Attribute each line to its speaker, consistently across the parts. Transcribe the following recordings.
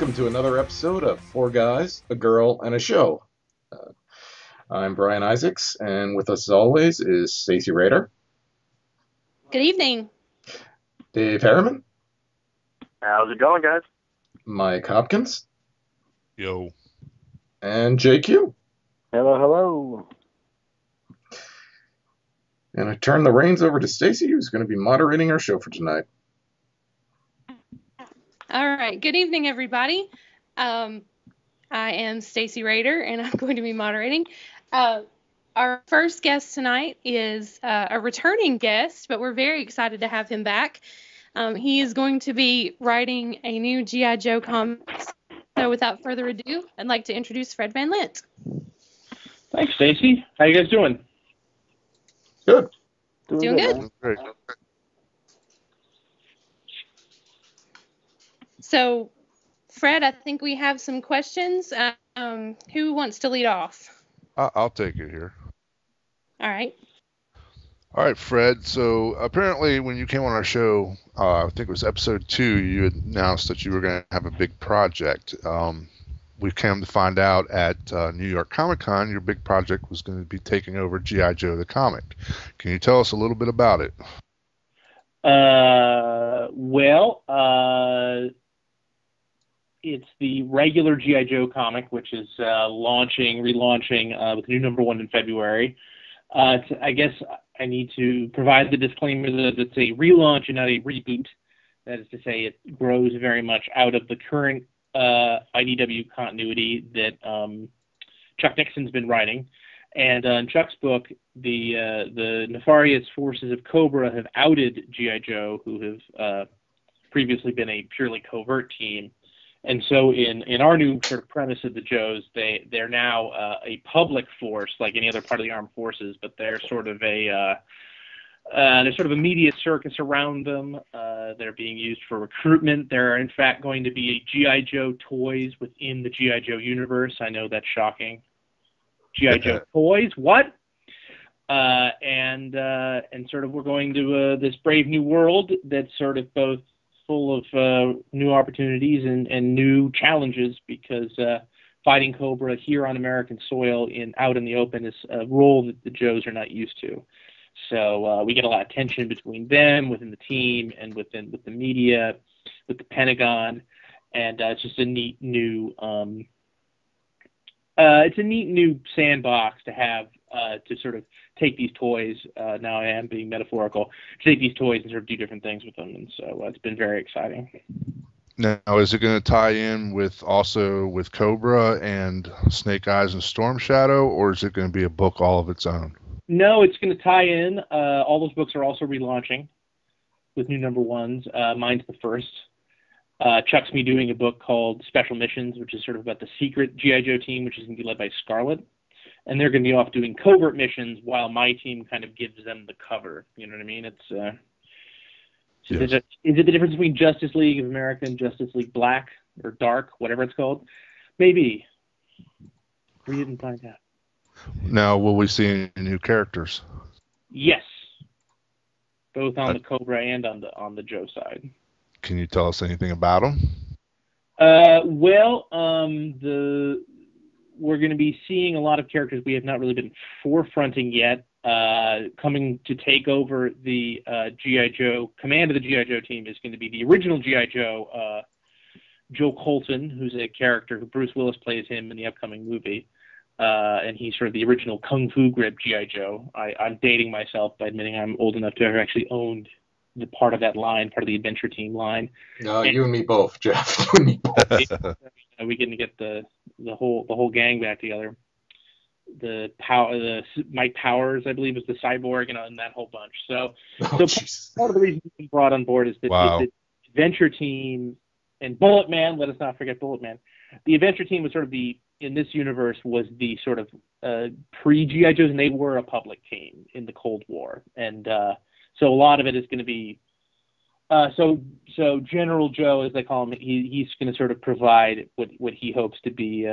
Speaker 1: welcome to another episode of Four Guys, a Girl, and a Show. I'm Brian Isaacs, and with us as always is Stacey Rader,
Speaker 2: Good evening.
Speaker 1: Dave Harriman,
Speaker 3: How's it going, guys?
Speaker 1: Mike Hopkins,
Speaker 4: Yo.
Speaker 1: and JQ.
Speaker 3: Hello, hello.
Speaker 1: And I turn the reins over to Stacey, who's going to be moderating our show for tonight.
Speaker 2: All right. Good evening, everybody. I am Stacey Rader, and I'm going to be moderating. Our first guest tonight is a returning guest, but we're very excited to have him back. He is going to be writing a new G.I. Joe comic. So without further ado, I'd like to introduce Fred Van Lente.
Speaker 5: Thanks, Stacey. How you guys doing?
Speaker 1: Good.
Speaker 2: Doing good.
Speaker 4: Great.
Speaker 2: So, Fred, I think we have some questions. Who wants to lead off?
Speaker 4: I'll take it here.
Speaker 2: All right.
Speaker 4: All right, Fred. So apparently when you came on our show, I think it was episode 2, you had announced that you were going to have a big project. We came to find out at New York Comic Con, your big project was going to be taking over G.I. Joe the comic. Can you tell us a little bit about it?
Speaker 5: It's the regular G.I. Joe comic, which is relaunching with new number 1 in February. I guess I need to provide the disclaimer that it's a relaunch and not a reboot. That is to say, it grows very much out of the current IDW continuity that Chuck Nixon's been writing. And in Chuck's book, the nefarious forces of Cobra have outed G.I. Joe, who have previously been a purely covert team. And so in our new sort of premise of the Joes, they're now a public force like any other part of the armed forces, but they're sort of a media circus around them. They're being used for recruitment. There are in fact going to be G.I. Joe toys within the G.I. Joe universe. I know that's shocking. G.I. Joe toys? What? And sort of we're going to this brave new world that's sort of both full of new opportunities and new challenges, because fighting Cobra here on American soil out in the open is a role that the Joes are not used to. So we get a lot of tension between them, within the team, and with the media, with the Pentagon, and it's just a neat new sandbox to have to sort of take these toys. Now I am being metaphorical. To take these toys and sort of do different things with them, and so it's been very exciting.
Speaker 4: Now, is it going to tie in with Cobra and Snake Eyes and Storm Shadow, or is it going to be a book all of its own?
Speaker 5: No, it's going to tie in. All those books are also relaunching with new number 1s. Mine's the first. Chuck's me doing a book called Special Missions, which is sort of about the secret G.I. Joe team, which is going to be led by Scarlet. And they're going to be off doing covert missions while my team kind of gives them the cover. You know what I mean? Is it the difference between Justice League of America and Justice League Black or Dark, whatever it's called? Maybe. We didn't find out.
Speaker 4: Now, will we see any new characters?
Speaker 5: Yes. Both on the Cobra and on the Joe side.
Speaker 4: Can you tell us anything about them?
Speaker 5: We're going to be seeing a lot of characters we have not really been forefronting yet, coming to take over the G.I. Joe. Command of the G.I. Joe team is going to be the original G.I. Joe, Joe Colton, who's a character who Bruce Willis plays him in the upcoming movie. And he's sort of the original Kung Fu grip G.I. Joe. I'm dating myself by admitting I'm old enough to have actually owned the part of that line, part of the Adventure Team line.
Speaker 1: No, you and me both, Jeff. You and me both.
Speaker 5: We get to get the whole gang back together. The Mike Powers, I believe, is the cyborg, and that whole bunch. So part of the reason we brought on board is that the Adventure Team and Bullet Man. Let us not forget Bullet Man. The Adventure Team was sort of in this universe was the sort of pre-G.I. Joes, and they were a public team in the Cold War, and so a lot of it is going to be so General Joe, as they call him, he's going to sort of provide what he hopes to be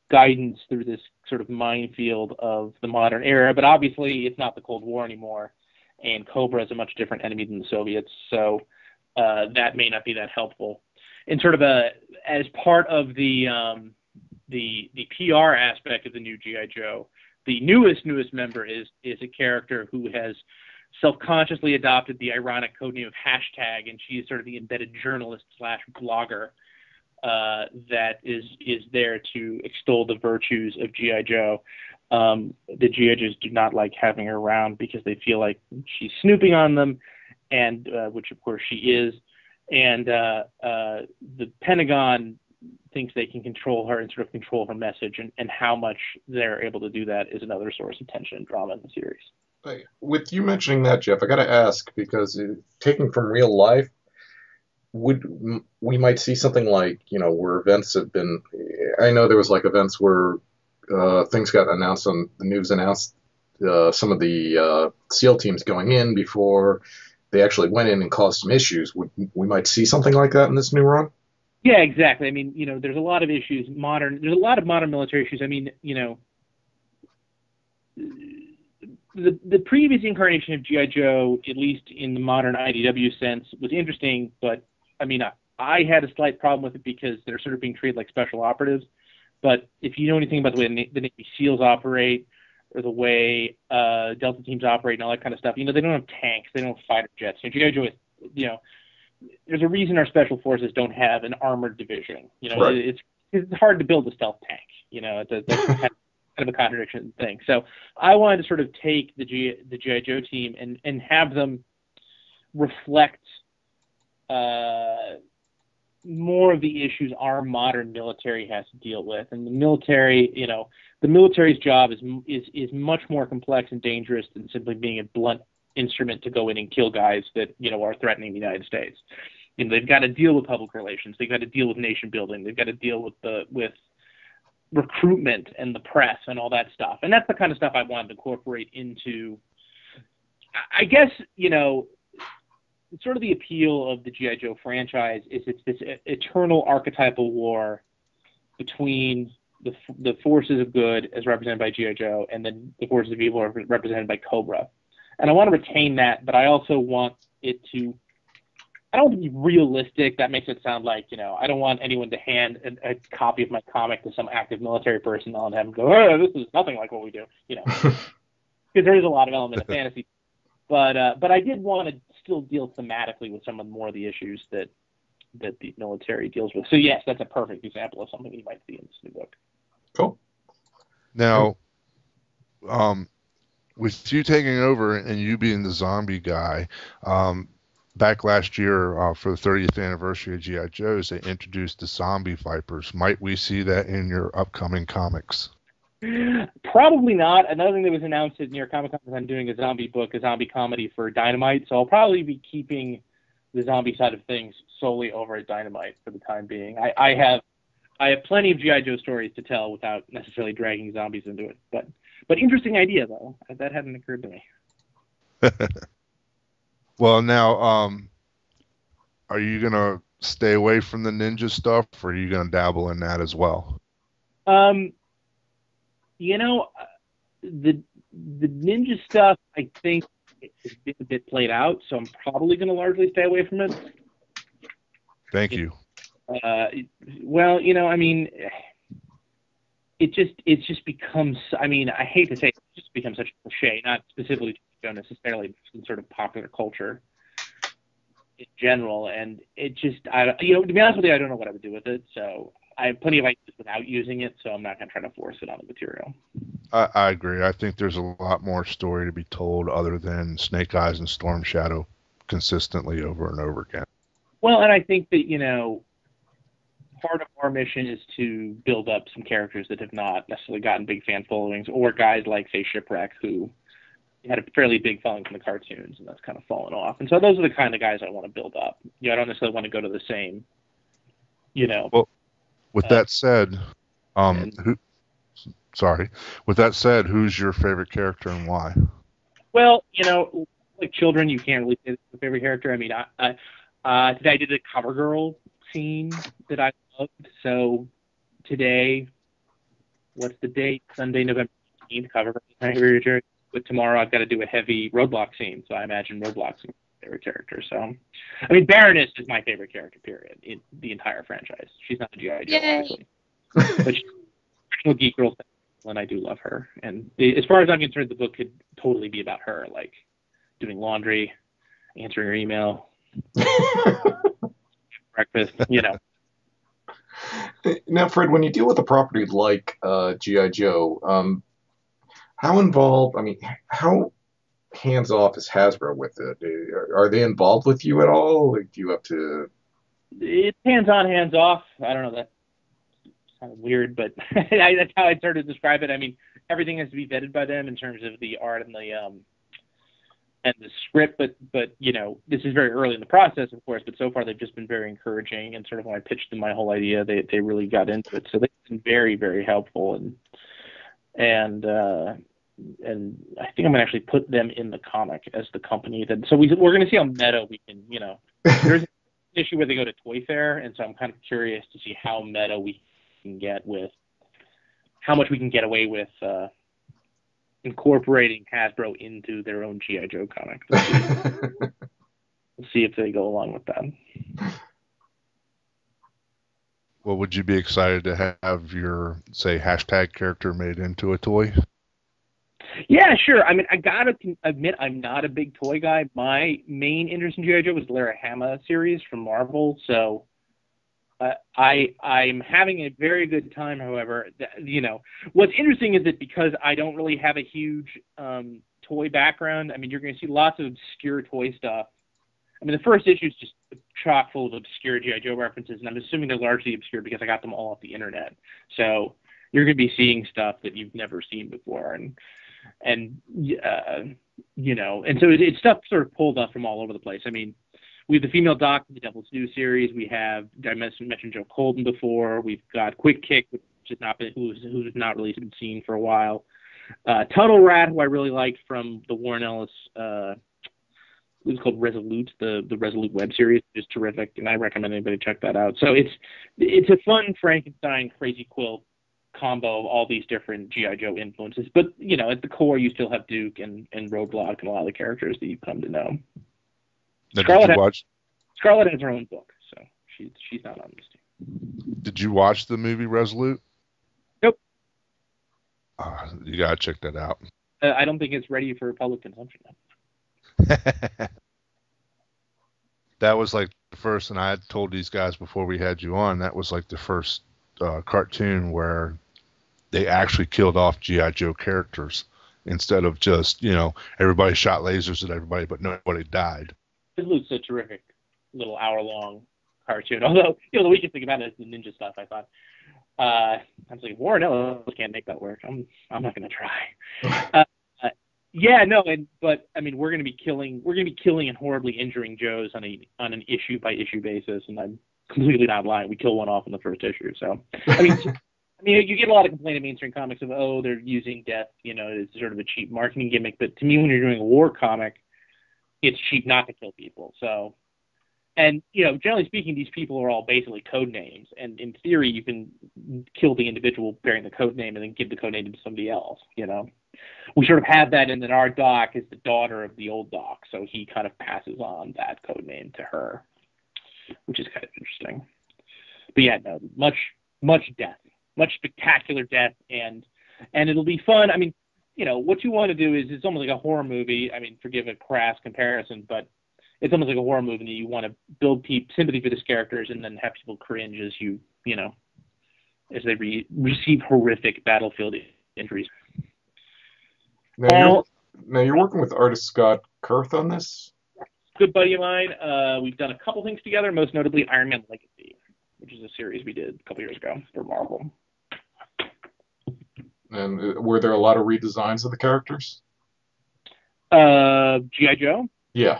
Speaker 5: guidance through this sort of minefield of the modern era. But obviously, it's not the Cold War anymore, and Cobra is a much different enemy than the Soviets, so that may not be that helpful. in sort of as part of the PR aspect of the new G.I. Joe, the newest member is a character who has self-consciously adopted the ironic codename of Hashtag, and she is sort of the embedded journalist / blogger that is there to extol the virtues of G.I. Joe. The G.I. Joes do not like having her around because they feel like she's snooping on them, and which of course she is. And the Pentagon thinks they can control her and sort of control her message, and how much they're able to do that is another source of tension and drama in the series.
Speaker 1: With you mentioning that, Jeff, I got to ask, because taking from real life, we might see something like, where events have been, I know there was like events where things got announced on the news, announced some of the SEAL teams going in before they actually went in and caused some issues. We might see something like that in this new run?
Speaker 5: Yeah, exactly. I mean, there's a lot of issues, there's a lot of modern military issues. I mean, the previous incarnation of G.I. Joe, at least in the modern IDW sense, was interesting, but I mean, I had a slight problem with it because they're sort of being treated like special operatives. But if you know anything about the way the Navy SEALs operate, or the way Delta teams operate and all that kind of stuff, they don't have tanks, they don't have fighter jets. G.I. Joe is, there's a reason our special forces don't have an armored division.
Speaker 1: Right.
Speaker 5: It's hard to build a stealth tank. That's kind of a contradiction thing. So I wanted to sort of take the G.I. Joe team and have them reflect more of the issues our modern military has to deal with. And the military, the military's job is much more complex and dangerous than simply being a blunt instrument to go in and kill guys that, are threatening the United States. They've got to deal with public relations. They've got to deal with nation building. They've got to deal with recruitment and the press and all that stuff. And that's the kind of stuff I wanted to incorporate into, I guess, sort of the appeal of the G.I. Joe franchise is it's this eternal archetypal war between the forces of good as represented by G.I. Joe and then the forces of evil represented by Cobra. And I want to retain that, but I also want it to, I don't want to be realistic. That makes it sound like, I don't want anyone to hand a copy of my comic to some active military personnel and have them go, oh, this is nothing like what we do, because there is a lot of element of fantasy. But I did want to still deal thematically with some of more of the issues that the military deals with. So yes, that's a perfect example of something you might see in this new book.
Speaker 1: Cool.
Speaker 4: Now, with you taking over and you being the zombie guy, back last year for the 30th anniversary of G.I. Joe's, they introduced the zombie vipers. Might we see that in your upcoming comics?
Speaker 5: Probably not. Another thing that was announced at New York Comic Con is I'm doing a zombie book, a zombie comedy for Dynamite, so I'll probably be keeping the zombie side of things solely over at Dynamite for the time being. I have plenty of G.I. Joe stories to tell without necessarily dragging zombies into it. But interesting idea, though. That hadn't occurred to me.
Speaker 4: Well, now, are you going to stay away from the ninja stuff, or are you going to dabble in that as well?
Speaker 5: The ninja stuff, I think, has been a bit played out, so I'm probably going to largely stay away from it.
Speaker 4: Thank you.
Speaker 5: Well, I mean, it just becomes, I mean, I hate to say it, it's just become such a cliche, not specifically necessarily, but in sort of popular culture in general, and it just, to be honest with you, I don't know what I would do with it, so I have plenty of ideas without using it, so I'm not going to try to force it on the material.
Speaker 4: I agree. I think there's a lot more story to be told other than Snake Eyes and Storm Shadow consistently over and over again.
Speaker 5: Well, and I think that, part of our mission is to build up some characters that have not necessarily gotten big fan followings, or guys like, say, Shipwreck, who had a fairly big following from the cartoons, and that's kind of fallen off. And so those are the kind of guys I want to build up. I don't necessarily want to go to the same,
Speaker 4: Well, with that said, With that said, who's your favorite character and why?
Speaker 5: Well, like children, you can't really say the favorite character. I mean, today I did a CoverGirl scene that I loved. So today, what's the date? Sunday, November 15th, CoverGirl is my favorite character. But tomorrow I've got to do a heavy Roadblock scene, so I imagine Roadblock's favorite character. So, I mean, Baroness is my favorite character, period, in the entire franchise. She's not a G.I. Joe,
Speaker 2: Yay.
Speaker 5: obviously. But she's a original Geek Girl, and I do love her. And as far as I'm concerned, the book could totally be about her, like doing laundry, answering her email, breakfast, you know.
Speaker 1: Now, Fred, when you deal with a property like G.I. Joe, how involved, I mean, how hands-off is Hasbro with it? Are they involved with you at all? Like, do you have to...
Speaker 5: It's hands-on, hands-off. I don't know, that's kind of weird, but that's how I'd sort of describe it. I mean, everything has to be vetted by them in terms of the art and the script, but you know, this is very early in the process, of course, but so far they've just been very encouraging, and sort of when I pitched them my whole idea, they really got into it. So they've been very, very helpful, and I think I'm gonna actually put them in the comic as the company that. So we're gonna see how meta we can, you know. There's an issue where they go to Toy Fair, and so I'm kind of curious to see how meta we can get with, how much we can get away with incorporating Hasbro into their own G.I. Joe comic. We'll see if they go along with that.
Speaker 4: Well, would you be excited to have your, say, hashtag character made into a toy?
Speaker 5: Yeah, sure. I mean, I gotta admit, I'm not a big toy guy. My main interest in G.I. Joe was the Lara Hama series from Marvel, so I'm having a very good time. However, you know, what's interesting is that because I don't really have a huge toy background, I mean, you're going to see lots of obscure toy stuff. I mean, the first issue is just chock full of obscure G.I. Joe references, and I'm assuming they're largely obscure because I got them all off the internet. So you're going to be seeing stuff that you've never seen before, and you know, and so it's stuff sort of pulled up from all over the place. I mean, we have the female Doc, the Devil's Due series. We have, I mentioned Joe Colton before. We've got Quick Kick, which has not been, who's not really been seen for a while. Tunnel Rat, who I really liked from the Warren Ellis, it was called Resolute, the Resolute web series, is terrific, and I recommend anybody check that out. So it's a fun Frankenstein crazy quilt combo of all these different G.I. Joe influences. But, you know, at the core, you still have Duke and Roadblock and a lot of the characters that you come to know.
Speaker 4: Now,
Speaker 5: Scarlett has her own book, so she's not on this team.
Speaker 4: Did you watch the movie Resolute?
Speaker 5: Nope.
Speaker 4: You gotta check that out.
Speaker 5: I don't think it's ready for public consumption yet.
Speaker 4: That was like the first, and I had told these guys before we had you on, that was like the first cartoon where they actually killed off G.I. Joe characters instead of just, you know, everybody shot lasers at everybody, but nobody died.
Speaker 5: It's a terrific little hour-long cartoon. Although, you know, the weakest thing about it is the ninja stuff, I thought. I was like, Warren Ellis can't make that work. I'm not going to try. Yeah, no, but I mean, we're going to be killing and horribly injuring Joes on an issue by issue basis, and I'm completely not lying. We kill one off in the first issue. So, I mean, you get a lot of complaint in mainstream comics of, oh, they're using death, you know, it's sort of a cheap marketing gimmick. But to me, when you're doing a war comic, it's cheap not to kill people. So, and, you know, generally speaking, these people are all basically code names. And in theory, you can kill the individual bearing the code name and then give the code name to somebody else, you know. We sort of have that, and then our Doc is the daughter of the old Doc. So he kind of passes on that code name to her, which is kind of interesting. But yeah, no, much death, much spectacular death, and it'll be fun. I mean, you know, what you want to do is it's almost like a horror movie. I mean, forgive a crass comparison, but it's almost like a horror movie. You want to build sympathy for these characters and then have people cringe as you know, as they receive horrific battlefield injuries.
Speaker 1: Now you're working with artist Scott Kurth on this?
Speaker 5: Good buddy of mine. We've done a couple things together, most notably Iron Man Legacy, which is a series we did a couple years ago for Marvel.
Speaker 1: And were there a lot of redesigns of the characters?
Speaker 5: G.I. Joe?
Speaker 1: Yeah.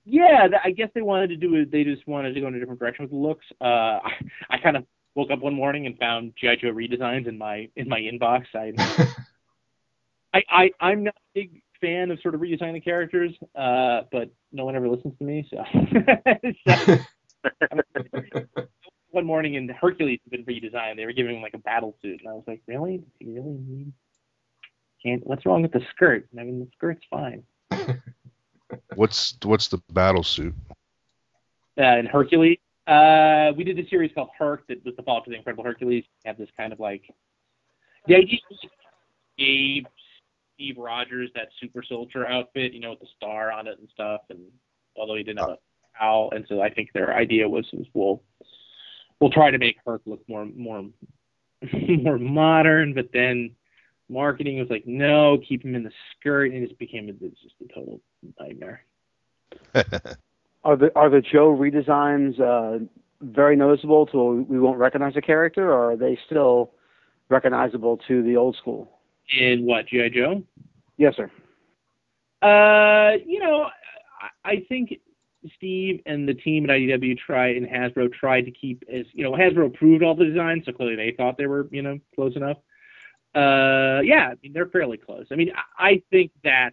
Speaker 5: Yeah, I guess they wanted to do it. They just wanted to go in a different direction with the looks. I kind of woke up one morning and found G.I. Joe redesigns in my inbox. I'm not a big fan of sort of redesigning the characters, but no one ever listens to me. So, one morning, and Hercules had been redesigned. They were giving him like a battle suit, and I was like, really? Does he really need? What's wrong with the skirt? I mean, the skirt's fine.
Speaker 4: What's the battle suit?
Speaker 5: And Hercules. We did a series called Herc that was the follow-up to the Incredible Hercules. We have this kind of like the idea gave Steve Rogers that super soldier outfit, with the star on it and stuff, and although he didn't have a cowl, and so I think their idea was we'll try to make Herc look more more modern, but then marketing was like, no, keep him in the skirt, and it's just a total nightmare.
Speaker 3: Are the Joe redesigns very noticeable till we won't recognize the character, or are they still recognizable to the old school?
Speaker 5: In what, G.I. Joe?
Speaker 3: Yes, sir.
Speaker 5: I think Steve and the team at IDW and Hasbro tried to keep Hasbro approved all the designs, so clearly they thought they were, close enough. Yeah, I mean, they're fairly close. I mean, I think that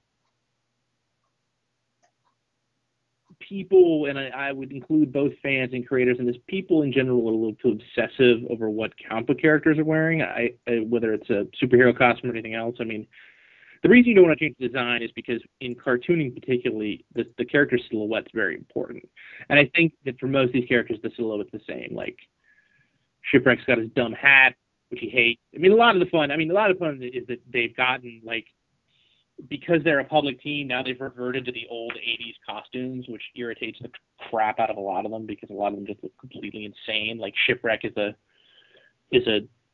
Speaker 5: people, and I would include both fans and creators in this, people in general are a little too obsessive over what comic book characters are wearing, whether it's a superhero costume or anything else. I mean, the reason you don't want to change the design is because in cartooning particularly, the character silhouette is very important. And I think that for most of these characters, the silhouette's the same. Like, Shipwreck's got his dumb hat, which he hates. I mean, a lot of the fun is that they've gotten, like, because they're a public team, now they've reverted to the old 80s costumes, which irritates the crap out of a lot of them because a lot of them just look completely insane. Like, Shipwreck is a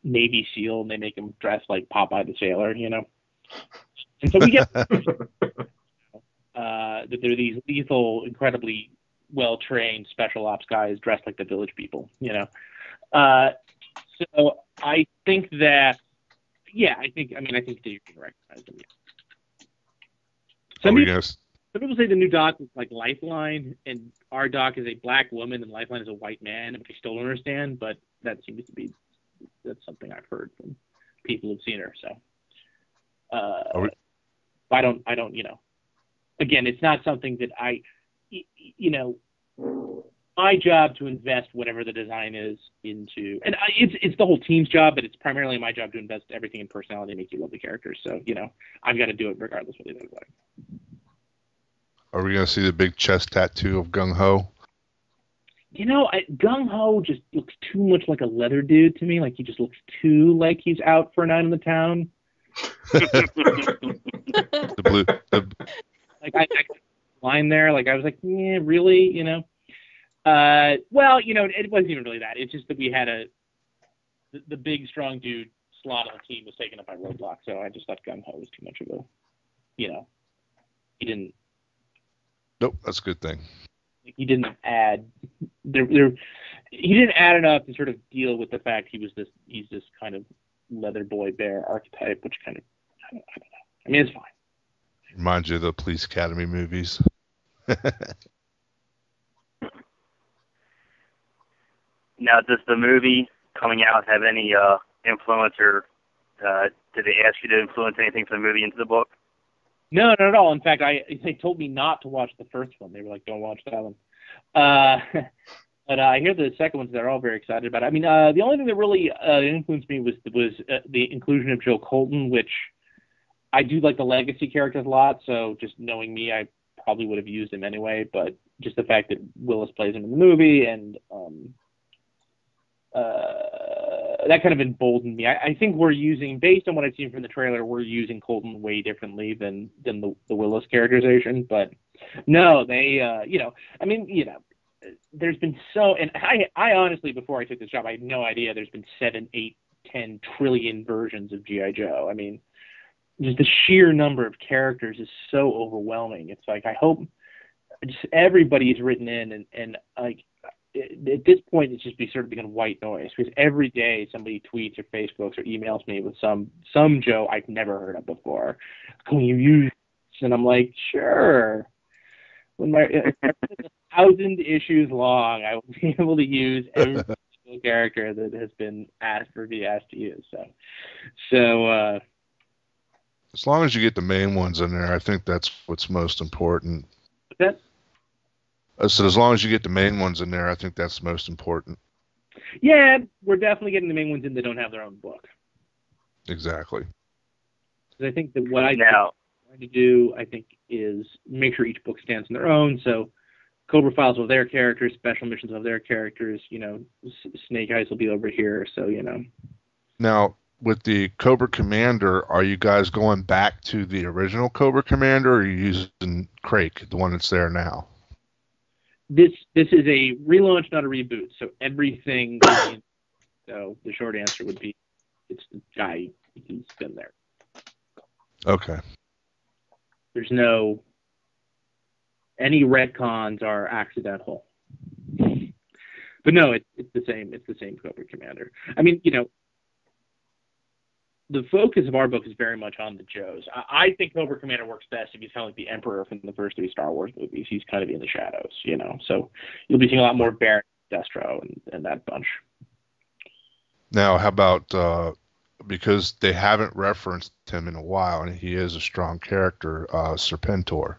Speaker 5: Navy SEAL, and they make him dress like Popeye the Sailor, And so we get that they're these lethal, incredibly well-trained special ops guys dressed like the village people, So I think that, I think that you can recognize them. Yeah. Some people say the new Doc is like Lifeline, and our Doc is a black woman, and Lifeline is a white man, and I still don't understand, but that's something I've heard from people who've seen her. So, I don't, again, it's not something that my job to invest whatever the design is into, and it's the whole team's job, but it's primarily my job to invest everything in personality and make you love the characters. So, I've got to do it regardless of what they look like.
Speaker 4: Are we going to see the big chest tattoo of Gung Ho?
Speaker 5: Gung Ho just looks too much like a leather dude to me. Like, he just looks too like he's out for a night in the town. Like, I line there, like, I was like, yeah, really, well, it wasn't even really that. It's just that we had the big, strong dude slot on the team was taken up by Roadblock, so I just thought Gung Ho was too much of a, he didn't.
Speaker 4: Nope, that's a good thing.
Speaker 5: He didn't add he didn't add enough to sort of deal with the fact he's this kind of leather boy bear archetype, which kind of, I don't know. I mean, it's fine.
Speaker 4: Reminds you of the Police Academy movies.
Speaker 3: Now, does the movie coming out have any influence, or did they ask you to influence anything from the movie into the book?
Speaker 5: No, not at all. In fact, they told me not to watch the first one. They were like, don't watch that one. But I hear the second ones they're all very excited about. I mean, the only thing that really influenced me was the inclusion of Joe Colton, which I do like the legacy characters a lot, so just knowing me, I probably would have used him anyway, but just the fact that Willis plays him in the movie, and that kind of emboldened me. I think we're using, based on what I've seen from the trailer, we're using Colton way differently than the Willis characterization, but no, they, there's been and I honestly, before I took this job, I had no idea there's been 7, 8, 10 trillion versions of G.I. Joe. I mean, just the sheer number of characters is so overwhelming. It's like, I hope just everybody's written in, and like, at this point, it's just sort of become white noise, because every day somebody tweets or Facebooks or emails me with some Joe I've never heard of before. Can you use this? And I'm like, sure. When my 1,000 issues long, I will be able to use every single character that has been asked to use. So
Speaker 4: as long as you get the main ones in there, I think that's what's most important.
Speaker 5: That.
Speaker 4: So as long as you get the main ones in there, I think that's most important.
Speaker 5: Yeah, we're definitely getting the main ones in that don't have their own book.
Speaker 4: Exactly.
Speaker 5: Because I think that what I trying to do, I think, is make sure each book stands on their own. So Cobra Files will have their characters, Special Missions will have their characters, Snake Eyes will be over here, so.
Speaker 4: Now, with the Cobra Commander, are you guys going back to the original Cobra Commander, or are you using Crake, the one that's there now?
Speaker 5: This is a relaunch, not a reboot, so everything so the short answer would be it's the guy, he's been there.
Speaker 4: Okay.
Speaker 5: There's any retcons are accidental. But no, it's the same Cobra Commander. I mean, the focus of our book is very much on the Joes. I think Cobra Commander works best if he's kind of like the Emperor from the first 3 Star Wars movies. He's kind of in the shadows, So you'll be seeing a lot more Baron, Destro, and that bunch.
Speaker 4: Now, how about because they haven't referenced him in a while, and he is a strong character, Serpentor?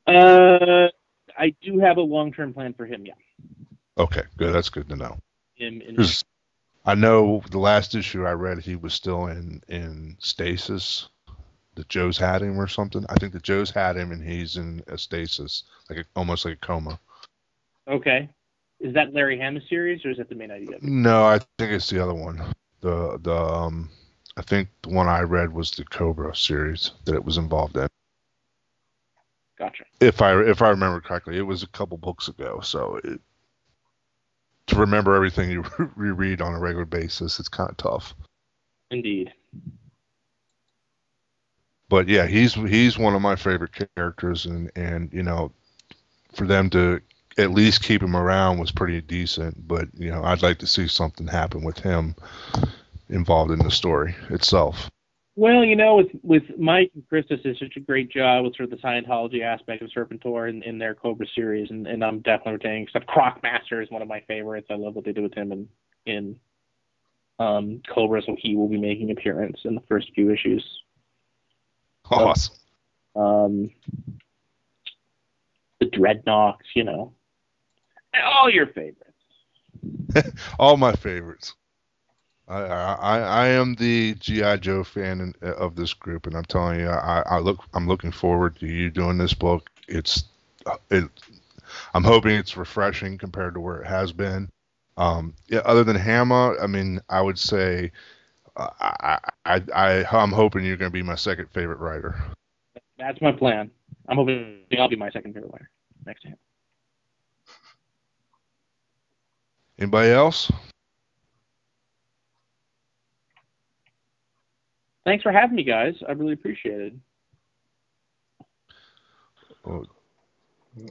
Speaker 5: I do have a long-term plan for him, yeah.
Speaker 4: Okay, good. That's good to know.
Speaker 5: In
Speaker 4: I know the last issue I read, he was still in stasis. The Joes had him or something. I think the Joes had him, and he's in a stasis, almost like a coma.
Speaker 5: Okay. Is that Larry Hama's series, or is that the main IDW?
Speaker 4: No, I think it's the other one. I think the one I read was the Cobra series that it was involved in.
Speaker 5: Gotcha.
Speaker 4: If I remember correctly, it was a couple books ago, so to remember everything you reread on a regular basis, it's kind of tough.
Speaker 5: Indeed.
Speaker 4: But yeah, he's one of my favorite characters, and for them to at least keep him around was pretty decent. But I'd like to see something happen with him involved in the story itself.
Speaker 5: Well, with Mike and Christus did such a great job with sort of the Scientology aspect of Serpentor in their Cobra series, and I'm definitely retaining. Except Crocmaster is one of my favorites. I love what they did with him in Cobra, so he will be making an appearance in the first few issues.
Speaker 4: Awesome.
Speaker 5: The Dreadnoks, all your favorites.
Speaker 4: All my favorites. I am the G.I. Joe fan of this group, and I'm telling you, I'm looking forward to you doing this book. I'm hoping it's refreshing compared to where it has been. Other than Hama, I mean, I would say I'm hoping you're going to be my second favorite writer.
Speaker 5: That's my plan. I'm hoping I'll be my second favorite writer next to him.
Speaker 4: Anybody else?
Speaker 5: Thanks for having me, guys. I really appreciate it.
Speaker 1: Well,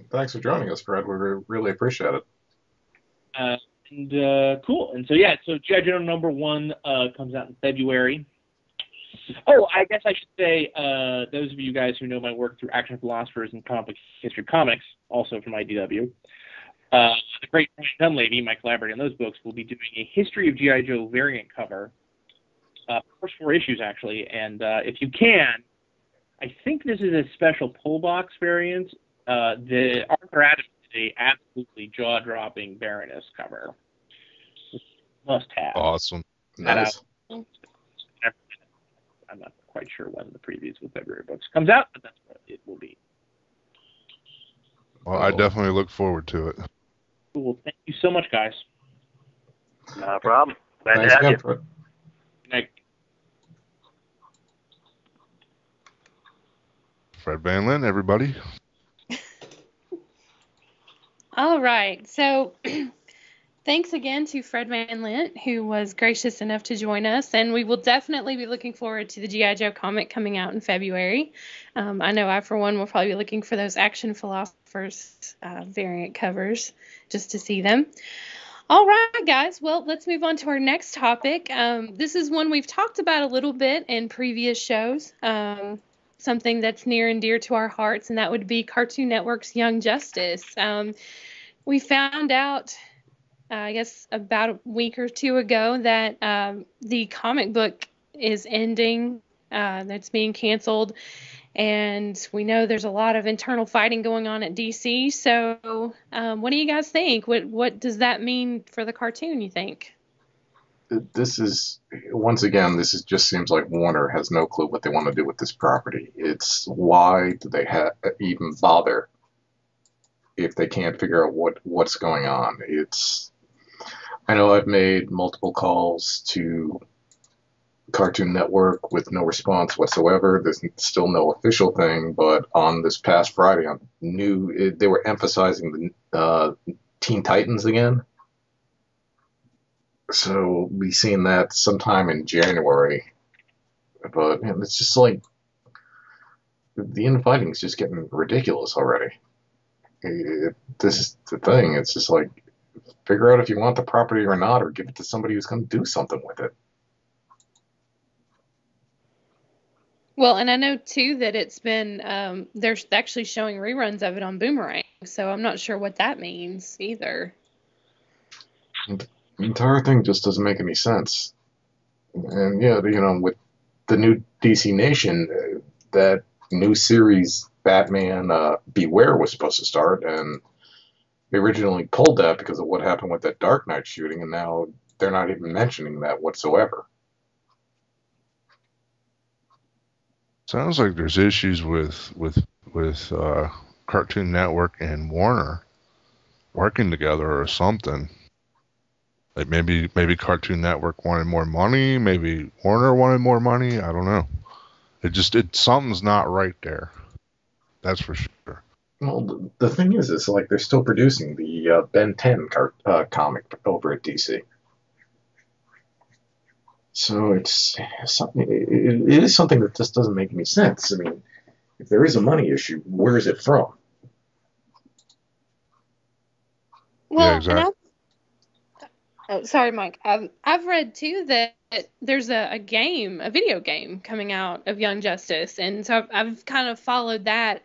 Speaker 1: thanks for joining us, Fred. We really appreciate it.
Speaker 5: Cool. And so G.I. Joe #1 comes out in February. Oh, I guess I should say, those of you guys who know my work through Action Philosophers and Comic History Comics, also from IDW, the great Brian Dunleavy, my collaborator on those books, will be doing a History of G.I. Joe variant cover. First 4 issues, actually, and if you can, I think this is a special pull box variant. The Arthur Adams did a absolutely jaw-dropping Baroness cover. Must have.
Speaker 4: Awesome.
Speaker 1: Nice.
Speaker 5: I'm not quite sure when the previews with February books comes out, but that's what it will be.
Speaker 4: Well, I definitely look forward to it.
Speaker 5: Cool. Thank you so much, guys.
Speaker 3: No problem. Glad
Speaker 1: Thanks
Speaker 3: to have
Speaker 1: again,
Speaker 3: you.
Speaker 1: Fred.
Speaker 5: Good night.
Speaker 4: Fred Van Lente, everybody.
Speaker 2: All right. So thanks again to Fred Van Lente, who was gracious enough to join us. And we will definitely be looking forward to the G.I. Joe comic coming out in February. I know I, for one, will probably be looking for those Action Philosophers variant covers just to see them. All right, guys. Well, let's move on to our next topic. This is one we've talked about a little bit in previous shows. Something that's near and dear to our hearts, and that would be Cartoon Network's Young Justice. We found out, I guess, about a week or two ago that the comic book is ending, that's being canceled, and we know there's a lot of internal fighting going on at DC. So what do you guys think? What does that mean for the cartoon, you think?
Speaker 1: this is once again, this is just seems like Warner has no clue what they want to do with this property. It's why do they even bother if they can't figure out what's going on? I know I've made multiple calls to Cartoon Network with no response whatsoever. There's still no official thing, but on this past Friday, they were emphasizing the Teen Titans again. So we'll be seeing that sometime in January. But man, it's just like the infighting is just getting ridiculous already. This is the thing. It's just like figure out if you want the property or not, or give it to somebody who's going to do something with it.
Speaker 2: Well, and I know too that it's been they're actually showing reruns of it on Boomerang, so I'm not sure what that means either.
Speaker 1: The entire thing just doesn't make any sense. And yeah, with the new DC Nation, that new series Batman Beware was supposed to start, and they originally pulled that because of what happened with that Dark Knight shooting, and now they're not even mentioning that whatsoever.
Speaker 4: Sounds like there's issues with Cartoon Network and Warner working together or something. Like maybe Cartoon Network wanted more money, maybe Warner wanted more money. I don't know. Something's not right there. That's for sure.
Speaker 1: Well, the thing is, it's like they're still producing the Ben 10 comic over at DC. So it's something. It is something that just doesn't make any sense. I mean, if there is a money issue, where is it from?
Speaker 2: Well,
Speaker 4: yeah, exactly.
Speaker 2: Oh, sorry, Mike. I've read too that there's a video game coming out of Young Justice, and so I've kind of followed that.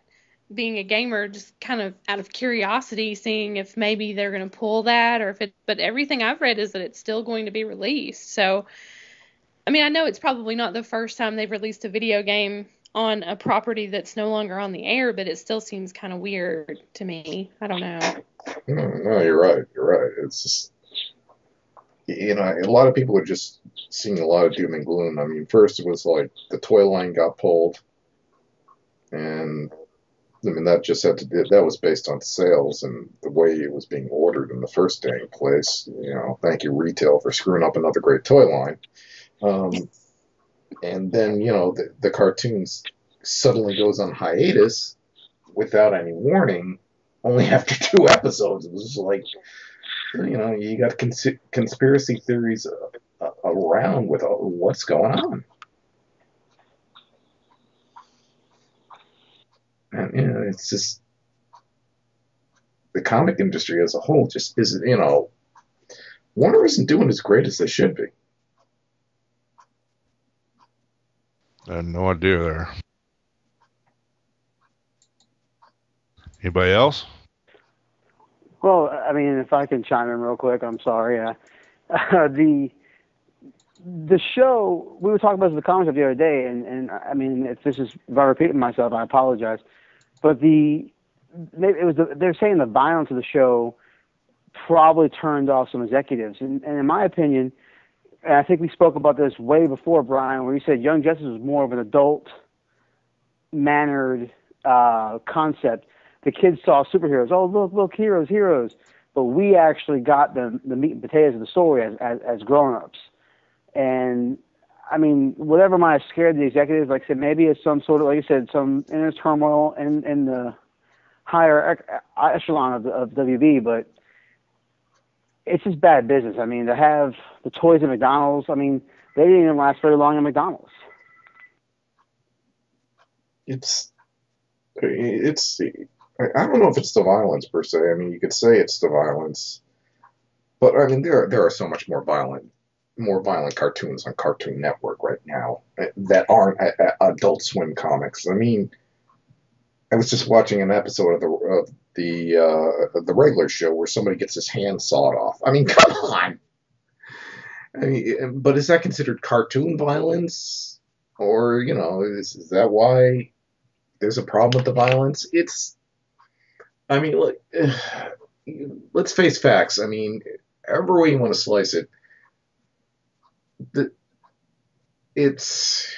Speaker 2: Being a gamer, just kind of out of curiosity, seeing if maybe they're going to pull that, or if it. But everything I've read is that it's still going to be released. So, I mean, I know it's probably not the first time they've released a video game on a property that's no longer on the air, but it still seems kind of weird to me. I don't know.
Speaker 1: No, you're right. You're right. It's just, a lot of people are just seeing a lot of doom and gloom. I mean, first it was like the toy line got pulled, and I mean that was based on sales and the way it was being ordered in the first dang place. Thank you retail for screwing up another great toy line. And then the cartoons suddenly goes on hiatus without any warning, only after 2 episodes. It was just like, you got conspiracy theories around with what's going on. And it's just the comic industry as a whole just isn't, Warner isn't doing as great as they should be.
Speaker 4: I had no idea there. Anybody else?
Speaker 3: Well, I mean, if I can chime in real quick, I'm sorry. The show, we were talking about the comics the other day, and I mean, if I repeat myself, I apologize. But they're saying the violence of the show probably turned off some executives, and in my opinion, and I think we spoke about this way before, Brian, where you said Young Justice was more of an adult mannered concept. The kids saw superheroes. Oh, look, heroes. But we actually got the meat and potatoes of the story as grown-ups. And, I mean, whatever might have scared the executives, like I said, maybe it's some sort of, like you said, some inner turmoil in the higher echelon of WB, but it's just bad business. I mean, to have the toys at McDonald's, I mean, they didn't even last very long at McDonald's.
Speaker 1: I don't know if it's the violence per se. I mean, you could say it's the violence, but I mean, there are so much more violent cartoons on Cartoon Network right now that aren't Adult Swim comics. I mean, I was just watching an episode of the regular show where somebody gets his hand sawed off. I mean, come on. I mean, but is that considered cartoon violence, or is that why there's a problem with the violence? I mean, look, let's face facts. I mean, however way you want to slice it, it's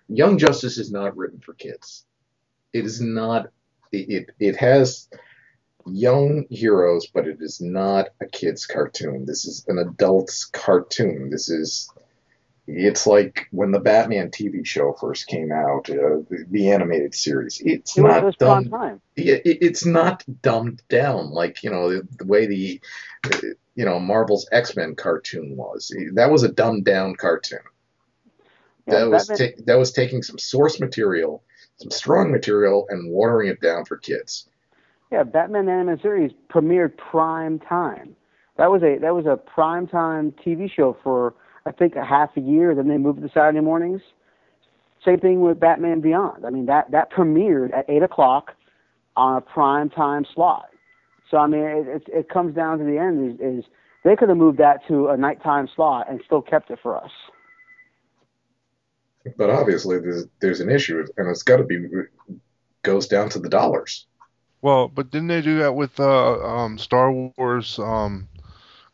Speaker 1: Young Justice is not written for kids. It is not. It has young heroes, but it is not a kid's cartoon. This is an adult's cartoon. It's like when the Batman TV show first came out, the animated series.
Speaker 3: It was prime time.
Speaker 1: It's not dumbed down like the way Marvel's X-Men cartoon was. That was a dumbed down cartoon.
Speaker 3: Yeah,
Speaker 1: That was taking some source material, some strong material, and watering it down for kids.
Speaker 3: Yeah, Batman the Animated Series premiered prime time. That was a prime time TV show for I think a half a year. Then they moved to Saturday mornings. Same thing with Batman Beyond. I mean that premiered at 8 o'clock on a prime time slot. So I mean it comes down to the end is they could have moved that to a nighttime slot and still kept it for us.
Speaker 1: But obviously there's an issue, and it's got to be goes down to the dollars.
Speaker 4: Well, but didn't they do that with Star Wars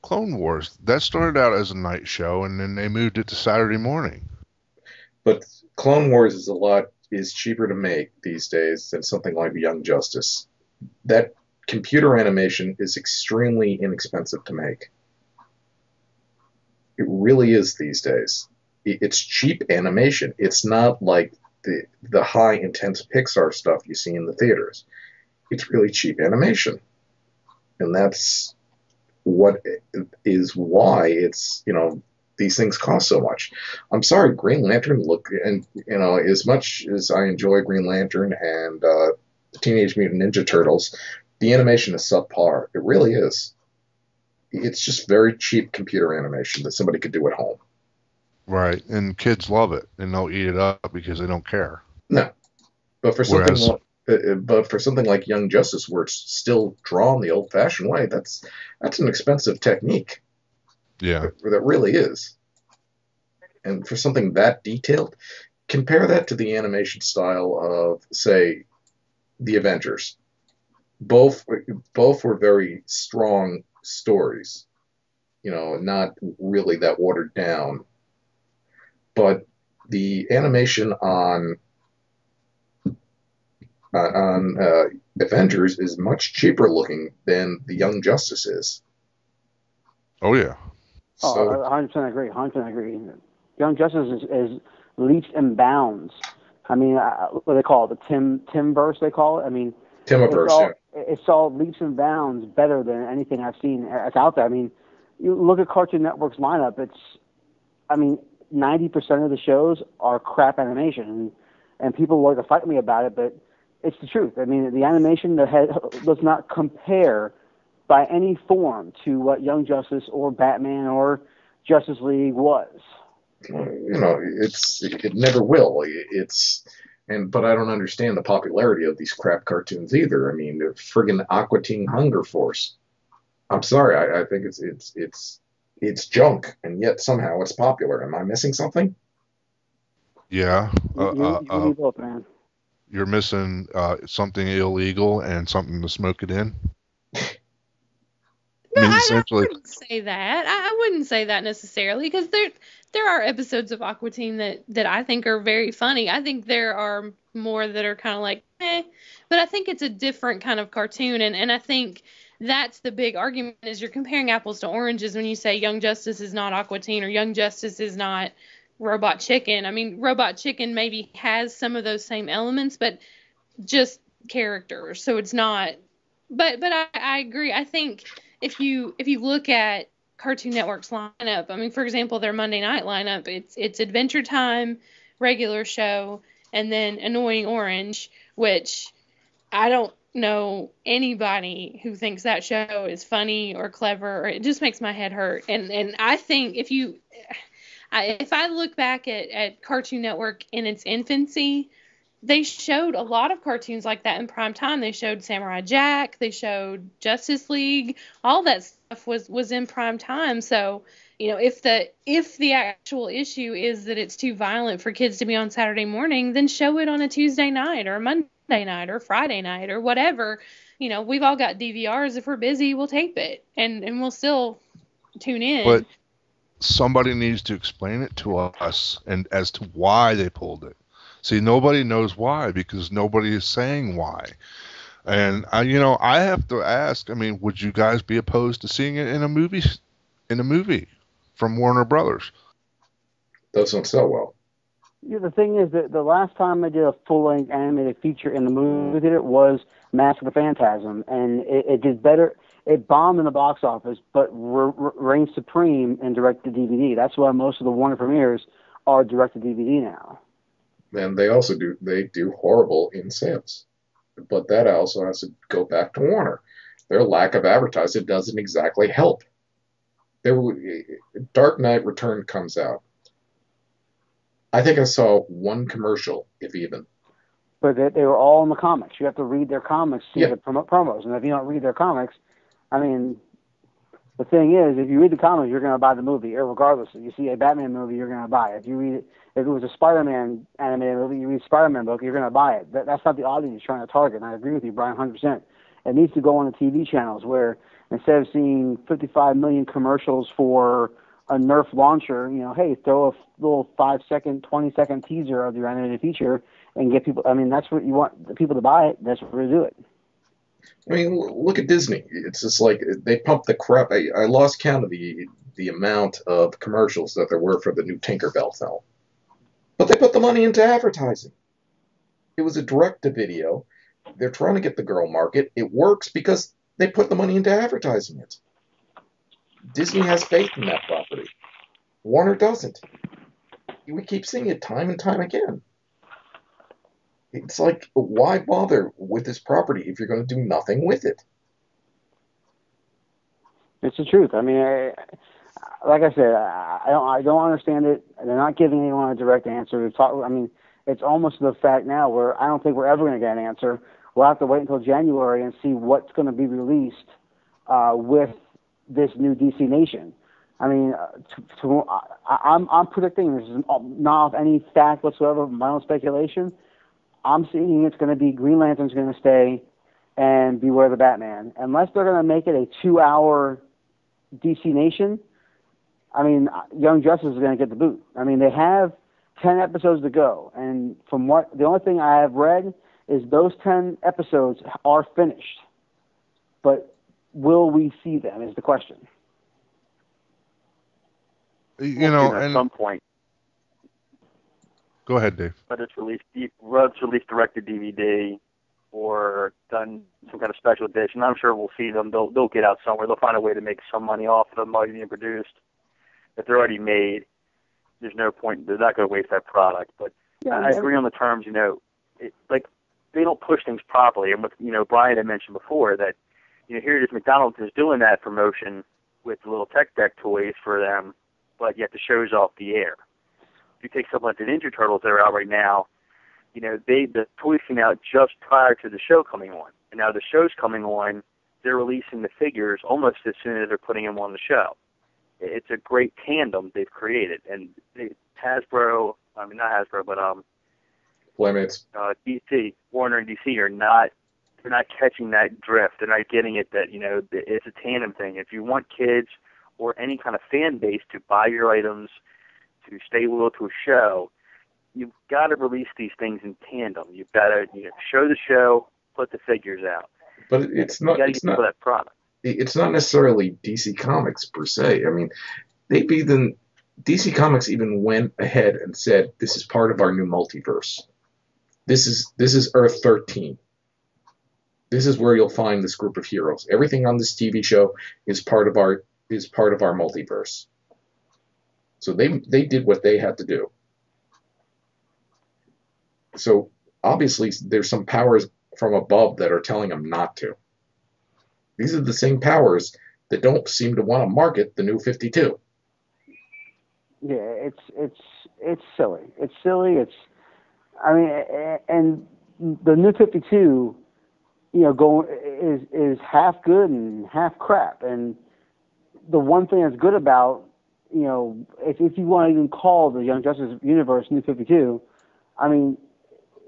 Speaker 4: Clone Wars? That started out as a night show, and then they moved it to Saturday morning.
Speaker 1: But Clone Wars is cheaper to make these days than something like Young Justice. That computer animation is extremely inexpensive to make. It really is these days. It's cheap animation. It's not like the high intense Pixar stuff you see in the theaters. It's really cheap animation, and that's what is why these things cost so much. I'm sorry, Green Lantern as much as I enjoy Green Lantern and the Teenage Mutant Ninja Turtles, the animation is subpar. It really is. It's just very cheap computer animation that somebody could do at home.
Speaker 4: Right, and kids love it, and they'll eat it up because they don't care.
Speaker 1: No, but for something like Young Justice, where it's still drawn the old-fashioned way, that's an expensive technique.
Speaker 4: Yeah,
Speaker 1: that really is. And for something that detailed, compare that to the animation style of, say, the Avengers. Both were very strong stories, not really that watered down. But the animation on Avengers is much cheaper looking than the Young Justice is.
Speaker 4: Oh yeah.
Speaker 3: So, 100% agree. 100% agree. Young Justice is leaps and bounds. I mean, what do they call it? The Timverse, they call it. I mean,
Speaker 1: Timiverse.
Speaker 3: It's all leaps and bounds better than anything I've seen that's out there. I mean, you look at Cartoon Network's lineup. 90% of the shows are crap animation, and people like to fight me about it, but it's the truth. I mean, the animation does not compare by any form to what Young Justice or Batman or Justice League was.
Speaker 1: It never will. But I don't understand the popularity of these crap cartoons either. I mean, the friggin' Aqua Teen Hunger Force. I'm sorry, I think it's junk, and yet somehow it's popular. Am I missing something?
Speaker 4: Yeah.
Speaker 3: You both, man.
Speaker 4: You're missing something illegal and something to smoke it in.
Speaker 2: No, I wouldn't say that. I wouldn't say that necessarily, because there are episodes of Aqua Teen that I think are very funny. I think there are more that are kind of like, but I think it's a different kind of cartoon, and I think that's the big argument, is you're comparing apples to oranges when you say Young Justice is not Aqua Teen or Young Justice is not Robot Chicken. I mean, Robot Chicken maybe has some of those same elements, but just characters, so it's not. But I agree. I think if you look at Cartoon Network's lineup, I mean, for example, their Monday night lineup, it's Adventure Time, regular show, and then Annoying Orange, which I don't know anybody who thinks that show is funny or clever, or it just makes my head hurt. And I think if I look back at Cartoon Network in its infancy, they showed a lot of cartoons like that in prime time. They showed Samurai Jack, they showed Justice League, all that stuff was in prime time. So, if the actual issue is that it's too violent for kids to be on Saturday morning, then show it on a Tuesday night or a Monday night or Friday night or whatever. We've all got DVRs. If we're busy, we'll tape it and we'll still tune in.
Speaker 4: somebody needs to explain it to us and as to why they pulled it. See, nobody knows why because nobody is saying why. And I have to ask. I mean, would you guys be opposed to seeing it in a movie? In a movie from Warner Brothers?
Speaker 1: Doesn't sell well.
Speaker 3: Yeah, the thing is that the last time I did a full-length animated feature in the movie theater was Mask of the Phantasm, and it did better. It bombed in the box office, but reigned supreme in direct-to-DVD. That's why most of the Warner premieres are direct-to-DVD now.
Speaker 1: And they do horrible in sales. But that also has to go back to Warner. Their lack of advertising doesn't exactly help. Dark Knight Return comes out. I think I saw one commercial, if even.
Speaker 3: But they were all in the comics. You have to read their comics, see
Speaker 1: Yeah.
Speaker 3: the promos. And if you don't read their comics, I mean, the thing is, if you read the comics, you're going to buy the movie, regardless. If you see a Batman movie, you're going to buy it. If it was a Spider-Man animated movie, you read a Spider-Man book, you're going to buy it. That's not the audience you're trying to target. And I agree with you, Brian, 100%. It needs to go on the TV channels where instead of seeing 55 million commercials for a Nerf launcher, hey, throw a little 5-second, 20-second teaser of your animated feature and get people. I mean, that's what you want the people to buy it. That's where to do it.
Speaker 1: I mean, look at Disney. It's just like they pump the crap. I lost count of the amount of commercials that there were for the new Tinkerbell film. But they put the money into advertising. It was a direct-to-video. They're trying to get the girl market. It works because they put the money into advertising it. Disney has faith in that property. Warner doesn't. We keep seeing it time and time again. It's like, why bother with this property if you're going to do nothing with it?
Speaker 3: It's the truth. I mean, like I said, I don't understand it. They're not giving anyone a direct answer. It's almost the fact now where I don't think we're ever going to get an answer. We'll have to wait until January and see what's going to be released with this new DC Nation. I mean, I'm predicting, this is not off any fact whatsoever, my own speculation. I'm seeing it's going to be Green Lantern's going to stay and Beware the Batman. Unless they're going to make it a 2-hour DC Nation, I mean, Young Justice is going to get the boot. I mean, they have 10 episodes to go. And the only thing I have read is those 10 episodes are finished. But will we see them is the question.
Speaker 6: At some point.
Speaker 4: Go ahead, Dave.
Speaker 6: Whether it's released direct to DVD or done some kind of special edition, I'm sure we'll see them. They'll get out somewhere. They'll find a way to make some money off of them already being produced. If they're already made, there's no point. They're not going to waste that product. But yeah, I agree on the terms. They don't push things properly. And with Brian had mentioned before that here it is, McDonald's is doing that promotion with the little tech deck toys for them, but yet the show's off the air. If you take something like the Ninja Turtles that are out right now, the toys came out just prior to the show coming on. And now the show's coming on, they're releasing the figures almost as soon as they're putting them on the show. It's a great tandem they've created. And Hasbro, I mean, not Hasbro, but
Speaker 1: Playmates.
Speaker 6: DC, Warner and DC they're not catching that drift. They're not getting it that, it's a tandem thing. If you want kids or any kind of fan base to buy your items, to stay loyal to a show, you've got to release these things in tandem. You've got to show the show, put the figures out.
Speaker 1: But it's not.
Speaker 6: You got to get that product.
Speaker 1: It's not necessarily DC Comics per se. I mean, DC Comics even went ahead and said this is part of our new multiverse. This is Earth 13. This is where you'll find this group of heroes. Everything on this TV show is part of our multiverse. So they did what they had to do. So obviously there's some powers from above that are telling them not to. These are the same powers that don't seem to want to market the new 52.
Speaker 3: Yeah, it's silly. It's silly. And the new 52, is half good and half crap. And the one thing that's good about, if you want to even call the Young Justice universe New 52, I mean,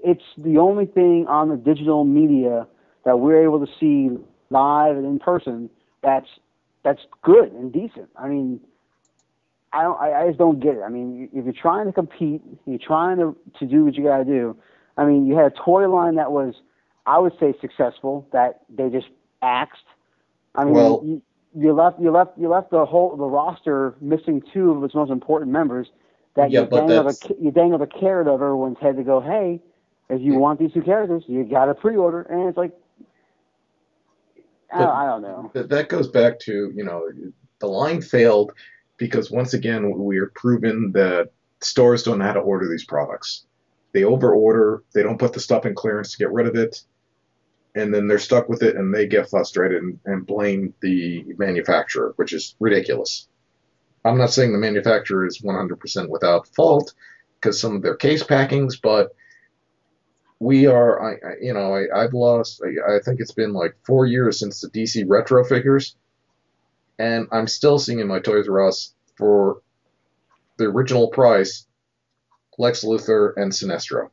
Speaker 3: it's the only thing on the digital media that we're able to see live and in person that's good and decent. I mean, I just don't get it. I mean, if you're trying to compete, you're trying to do what you got to do. I mean, you had a toy line that was, I would say, successful, that they just axed. I mean,
Speaker 1: Well,
Speaker 3: you left the roster missing two of its most important members. That
Speaker 1: yeah, but that's
Speaker 3: you dangled a carrot over everyone's head to go, hey, if you want these two characters, you got to pre-order, and it's like,
Speaker 1: but
Speaker 3: I don't know.
Speaker 1: that goes back to, the line failed because once again we're proven that stores don't know how to order these products. They overorder, they don't put the stuff in clearance to get rid of it, and then they're stuck with it and they get frustrated and blame the manufacturer, which is ridiculous. I'm not saying the manufacturer is 100% without fault because some of their case packings, but I've lost, I think it's been like 4 years since the DC Retro figures, and I'm still seeing in my Toys R Us for the original price Lex Luthor and Sinestro.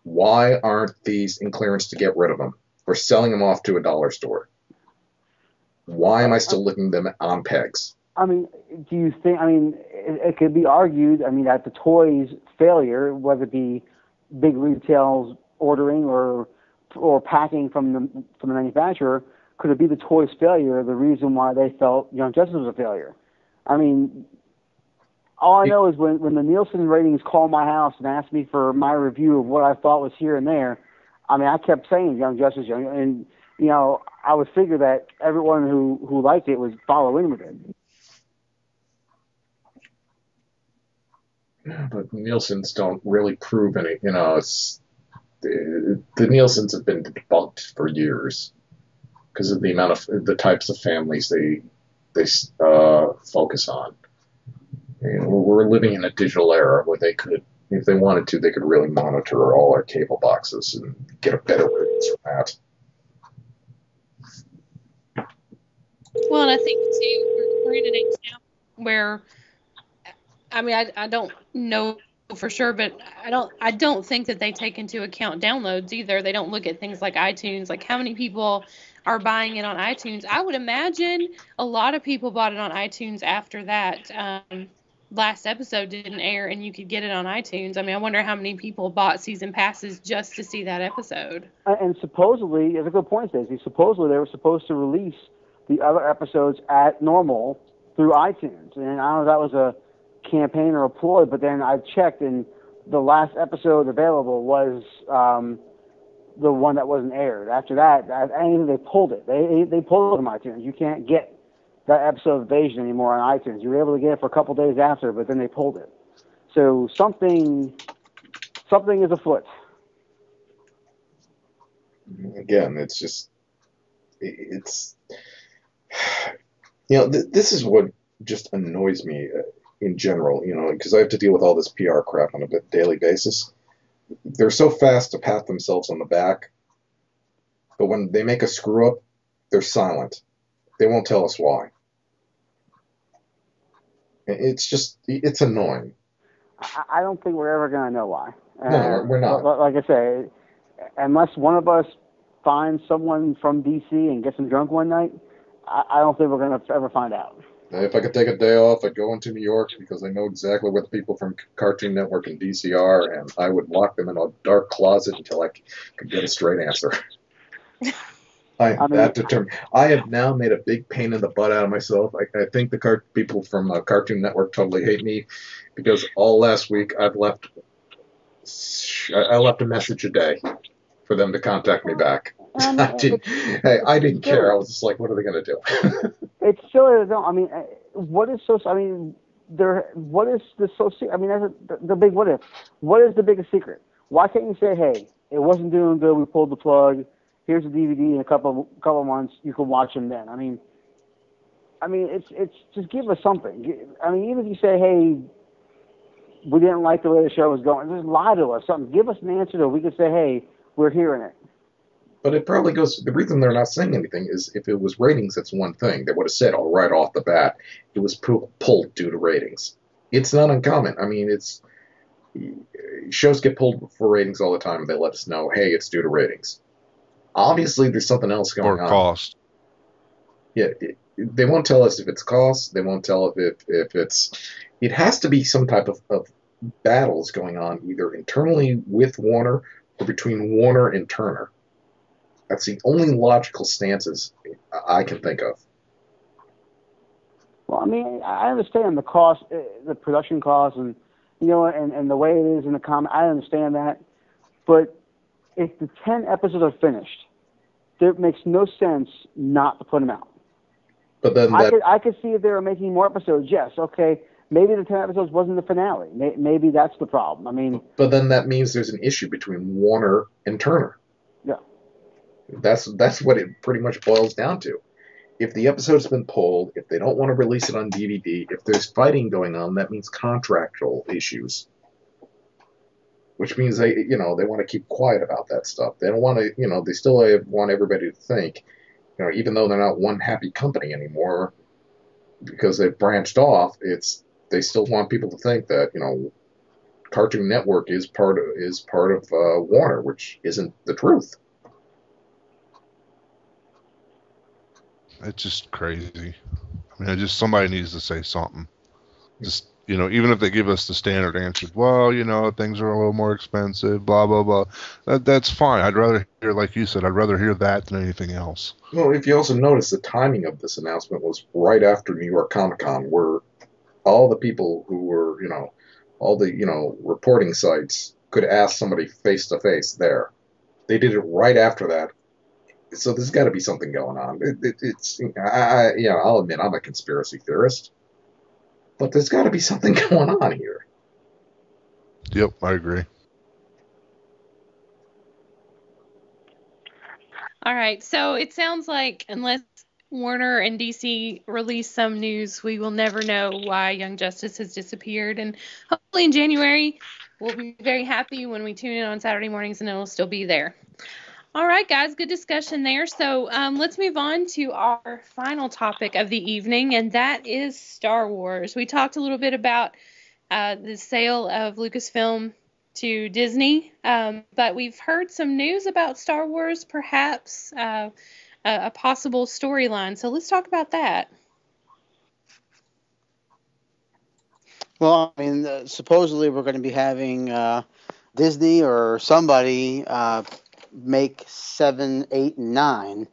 Speaker 1: Why aren't these in clearance to get rid of them? Or selling them off to a dollar store? Why am I still looking them on pegs?
Speaker 3: I mean, do you think? I mean, it could be argued. I mean, that the toys' failure, whether it be big retails ordering or packing from the manufacturer, could it be the toys' failure the reason why they felt Young Justice was a failure? I mean, all I know is when the Nielsen ratings called my house and asked me for my review of what I thought was here and there, I mean, I kept saying Young Justice, and I would figure that everyone who liked it would follow in with it.
Speaker 1: But Nielsen's don't really prove any. The Nielsen's have been debunked for years because of the types of families they focus on. We're living in a digital era where they could, if they wanted to, they could really monitor all our cable boxes and get a better ratings from that.
Speaker 2: Well, and I think too, we're in an age now where, I mean, I don't know for sure, but I don't think that they take into account downloads either. They don't look at things like iTunes, like how many people are buying it on iTunes. I would imagine a lot of people bought it on iTunes after that last episode didn't air and you could get it on iTunes. I mean, I wonder how many people bought season passes just to see that episode.
Speaker 3: And supposedly, it's a good point, Stacey. Supposedly, they were supposed to release the other episodes at normal through iTunes, and I don't know if that was a campaign or a ploy, but then I checked, and the last episode available was the one that wasn't aired. After that, they pulled it. They pulled it from iTunes. You can't get that episode of Invasion anymore on iTunes. You were able to get it for a couple days after, but then they pulled it. So something is afoot.
Speaker 1: Again, it's this is what just annoys me in general, because I have to deal with all this PR crap on a daily basis. They're so fast to pat themselves on the back, but when they make a screw up, they're silent. They won't tell us why. It's annoying.
Speaker 3: I don't think we're ever going to know why.
Speaker 1: No, we're not.
Speaker 3: Like I say, unless one of us finds someone from DC and gets them drunk one night, I don't think we're going to ever find out.
Speaker 1: If I could take a day off, I'd go into New York because I know exactly where the people from Cartoon Network and DC are, and I would lock them in a dark closet until I could get a straight answer. I am that determined. I have now made a big pain in the butt out of myself. I think the people from Cartoon Network totally hate me because all last week I left a message a day for them to contact me back. I didn't care. I was just like, what are they going to do?
Speaker 3: It's silly. I mean, what is so? I mean, what is the so? I mean, that's the big what if. What is the biggest secret? Why can't you say, hey, it wasn't doing good. We pulled the plug. Here's a DVD in a couple of months. You can watch them then. I mean, it's just give us something. I mean, even if you say, hey, we didn't like the way the show was going, just lie to us. Something. Give us an answer that we could say, hey, we're hearing it.
Speaker 1: But it probably goes. The reason they're not saying anything is if it was ratings, that's one thing. They would have said, all right off the bat, it was pulled due to ratings. It's not uncommon. I mean, shows get pulled for ratings all the time. And they let us know, hey, it's due to ratings. Obviously, there's something else going on.
Speaker 4: Or cost.
Speaker 1: Yeah, they won't tell us if it's cost. They won't tell if it's. It has to be some type of battles going on either internally with Warner or between Warner and Turner. That's the only logical stances I can think of.
Speaker 3: Well, I mean, I understand the cost, the production costs, and and the way it is in the comic. I understand that, but if the 10 episodes are finished, it makes no sense not to put them out.
Speaker 1: But then
Speaker 3: I could see if they were making more episodes. Yes, okay, maybe the 10 episodes wasn't the finale. Maybe that's the problem. I mean,
Speaker 1: but then that means there's an issue between Warner and Turner.
Speaker 3: Yeah.
Speaker 1: That's what it pretty much boils down to. If the episode's been pulled, if they don't want to release it on DVD, if there's fighting going on, that means contractual issues. Which means they want to keep quiet about that stuff. They don't want to, they still want everybody to think, even though they're not one happy company anymore, because they've branched off, they still want people to think that, Cartoon Network is part of Warner, which isn't the truth.
Speaker 4: It's just crazy. I mean, somebody needs to say something. Just, even if they give us the standard answer, well, things are a little more expensive, blah, blah, blah. That's fine. I'd rather hear, like you said, I'd rather hear that than anything else.
Speaker 1: Well, if you also notice, the timing of this announcement was right after New York Comic Con, where all the people who were, all the, reporting sites could ask somebody face to face there. They did it right after that. So there's got to be something going on. I'll admit I'm a conspiracy theorist, but there's got to be something going on here.
Speaker 4: Yep, I agree.
Speaker 2: All right, so it sounds like unless Warner and DC release some news, we will never know why Young Justice has disappeared. And hopefully in January, we'll be very happy when we tune in on Saturday mornings and it'll still be there. All right, guys, good discussion there. So let's move on to our final topic of the evening, and that is Star Wars. We talked a little bit about the sale of Lucasfilm to Disney, but we've heard some news about Star Wars, perhaps a possible storyline. So let's talk about that.
Speaker 3: Well, I mean, supposedly we're going to be having Disney or somebody make 7, 8, and 9.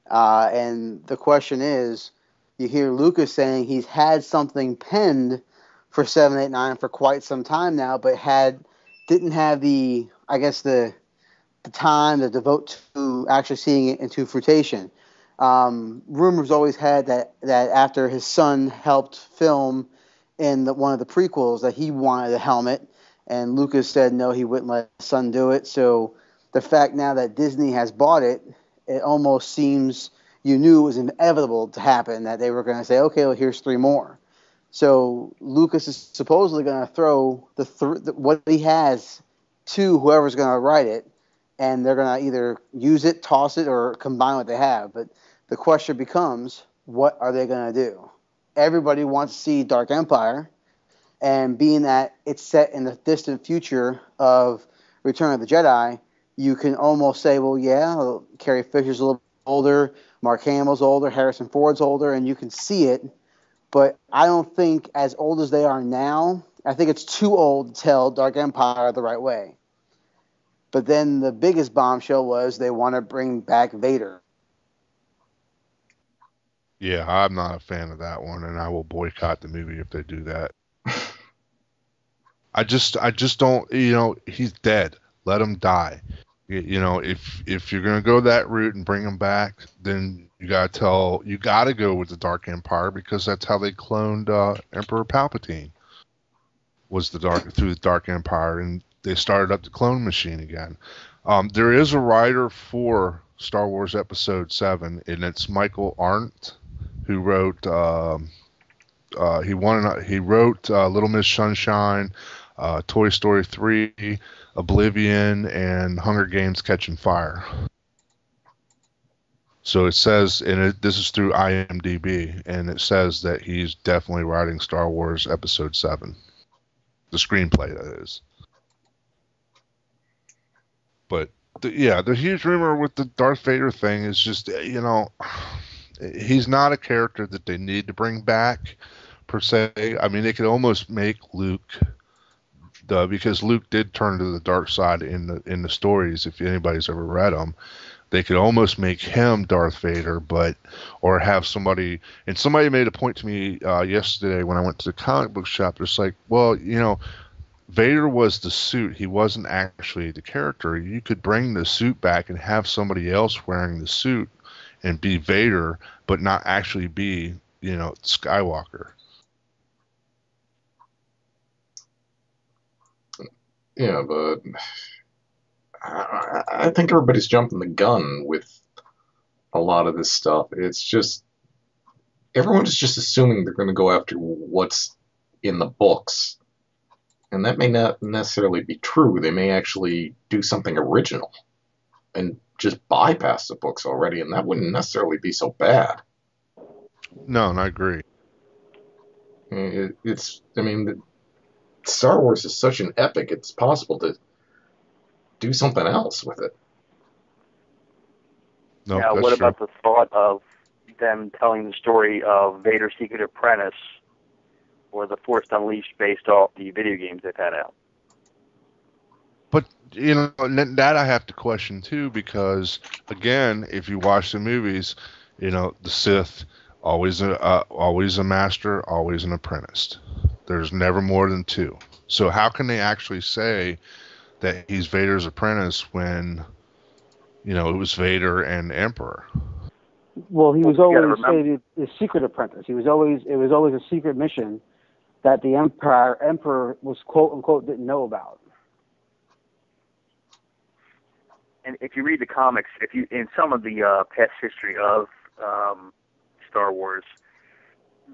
Speaker 3: And the question is, you hear Lucas saying he's had something penned for 7, 8, 9 for quite some time now, but didn't have the time to devote to actually seeing it into fruition. Rumors always had that after his son helped film in one of the prequels that he wanted a helmet, and Lucas said no, he wouldn't let his son do it. So the fact now that Disney has bought it, it almost seems you knew it was inevitable to happen, that they were going to say, okay, well, here's 3 more. So Lucas is supposedly going to throw what he has to whoever's going to write it, and they're going to either use it, toss it, or combine what they have. But the question becomes, what are they going to do? Everybody wants to see Dark Empire, and being that it's set in the distant future of Return of the Jedi, you can almost say, well, yeah, Carrie Fisher's a little older, Mark Hamill's older, Harrison Ford's older, and you can see it. But I don't think, as old as they are now, I think it's too old to tell Dark Empire the right way. But then the biggest bombshell was they want to bring back Vader.
Speaker 4: Yeah, I'm not a fan of that one, and I will boycott the movie if they do that. I just don't, he's dead. Let him die. If you're gonna go that route and bring him back, then you gotta go with the Dark Empire, because that's how they cloned Emperor Palpatine. Was through the Dark Empire, and they started up the clone machine again. There is a writer for Star Wars Episode 7, and it's Michael Arndt, who wrote he wrote Little Miss Sunshine, Toy Story 3, Oblivion, and Hunger Games: Catching Fire. So it says, and this is through IMDb, and it says that he's definitely writing Star Wars Episode 7. The screenplay, that is. But, the huge rumor with the Darth Vader thing is just, he's not a character that they need to bring back per se. I mean, they could almost make Luke because Luke did turn to the dark side in the stories. If anybody's ever read them, they could almost make him Darth Vader, or have somebody. And somebody made a point to me yesterday when I went to the comic book shop. It's like, well, Vader was the suit. He wasn't actually the character. You could bring the suit back and have somebody else wearing the suit and be Vader, but not actually be, Skywalker.
Speaker 1: Yeah, but I think everybody's jumping the gun with a lot of this stuff. It's just everyone's just assuming they're going to go after what's in the books, and that may not necessarily be true. They may actually do something original and just bypass the books already, and that wouldn't necessarily be so bad.
Speaker 4: No, and I agree.
Speaker 1: Star Wars is such an epic, it's possible to do something else with it.
Speaker 4: No,
Speaker 6: now, what about the thought of them telling the story of Vader's Secret Apprentice or The Force Unleashed based off the video games they've had out?
Speaker 4: But, that I have to question too, because, again, if you watch the movies, the Sith, always a master, always an apprentice. There's never more than two. So how can they actually say that he's Vader's apprentice when, it was Vader and Emperor?
Speaker 3: Well, he was always the secret apprentice. It was always a secret mission that the Emperor was quote unquote didn't know about.
Speaker 6: And if you read the comics, in some of the past history of Star Wars,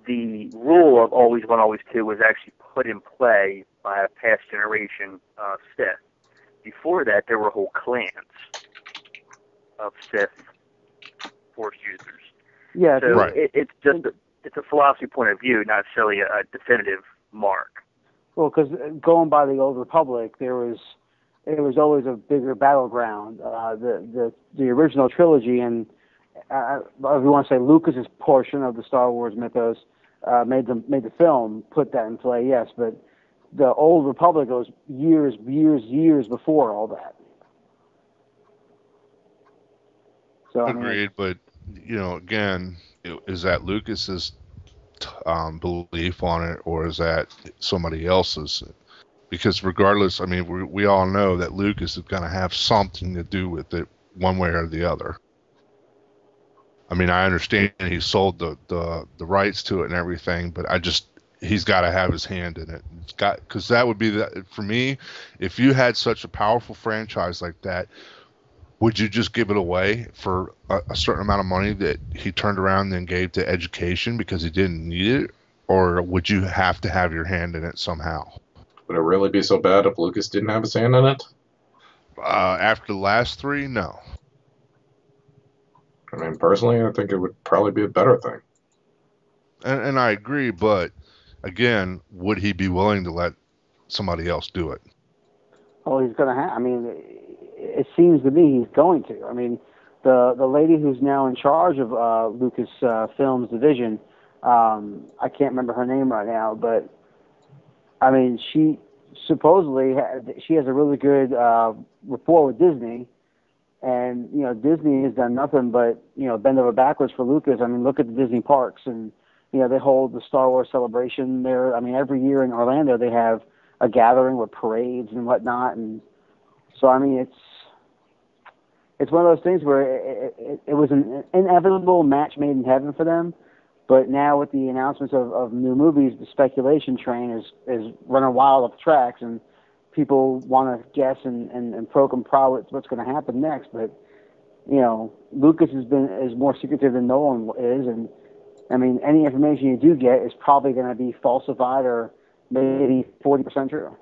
Speaker 6: the rule of always one, always two was actually put in play by a past generation Sith. Before that, there were whole clans of Sith Force users.
Speaker 3: Yeah,
Speaker 6: so
Speaker 4: right.
Speaker 6: It's a philosophy point of view, not necessarily a definitive mark.
Speaker 3: Well, because going by the Old Republic, it was always a bigger battleground. The original trilogy, and if you want to say Lucas's portion of the Star Wars mythos, made the film put that in play. Yes, but the Old Republic goes years before all that. So
Speaker 4: agreed, but again, is that Lucas's belief on it, or is that somebody else's? Because regardless, I mean, we all know that Lucas is going to have something to do with it, one way or the other. I mean, I understand he sold the rights to it and everything, but he's got to have his hand in it. Because that would be for me, if you had such a powerful franchise like that, would you just give it away for a certain amount of money that he turned around and gave to education because he didn't need it? Or would you have to have your hand in it somehow?
Speaker 1: Would it really be so bad if Lucas didn't have his hand in it?
Speaker 4: After the last three, no.
Speaker 1: I mean, personally, I think it would probably be a better thing.
Speaker 4: And I agree, but again, would he be willing to let somebody else do it?
Speaker 3: Oh, he's going to have. I mean, it seems to me he's going to. I mean, the lady who's now in charge of Lucas Films division, I can't remember her name right now, but I mean, she supposedly she has a really good rapport with Disney. And, Disney has done nothing but, bend over backwards for Lucas. I mean, look at the Disney parks and, they hold the Star Wars celebration there. I mean, every year in Orlando, they have a gathering with parades and whatnot. And so, I mean, it's one of those things where it was an inevitable match made in heaven for them. But now with the announcements of new movies, the speculation train is running wild off the tracks, and people want to guess and poke and prod what's going to happen next. But, Lucas is more secretive than Nolan is. And, I mean, any information you do get is probably going to be falsified or maybe 40% true.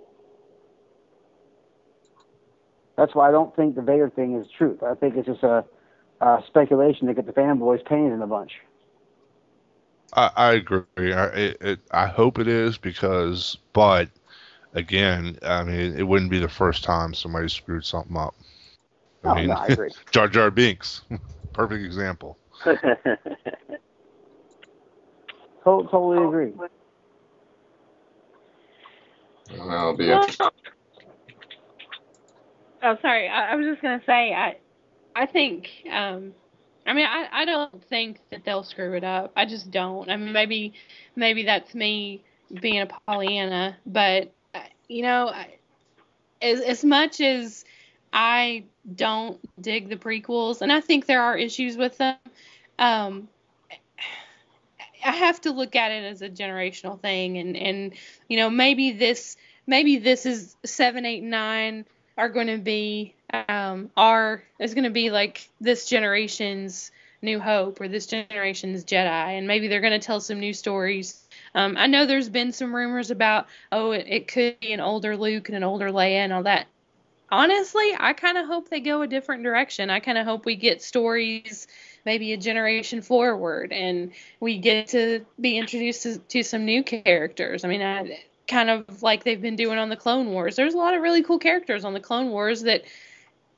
Speaker 3: That's why I don't think the Vader thing is truth. I think it's just a speculation to get the fanboys' panties in a bunch.
Speaker 4: I agree. I hope it is but again, I mean, it wouldn't be the first time somebody screwed something up. I
Speaker 3: I agree.
Speaker 4: Jar Jar Binks, perfect example.
Speaker 3: Totally agree.
Speaker 1: That'll be
Speaker 2: Well,
Speaker 1: interesting.
Speaker 2: oh, sorry. I was just gonna say I think I mean I don't think that they'll screw it up. I just don't. I mean maybe that's me being a Pollyanna, but you know, as much as I don't dig the prequels, and I think there are issues with them, um, I have to look at it as a generational thing, and you know maybe this is 7, 8, 9 are going to be is going to be like this generation's New Hope or this generation's Jedi, and maybe they're going to tell some new stories. I know there's been some rumors about it could be an older Luke and an older Leia and all that. Honestly, I kind of hope they go a different direction. I kind of hope we get stories maybe a generation forward and we get to be introduced to some new characters. I mean, kind of like they've been doing on the Clone Wars. There's a lot of really cool characters on the Clone Wars that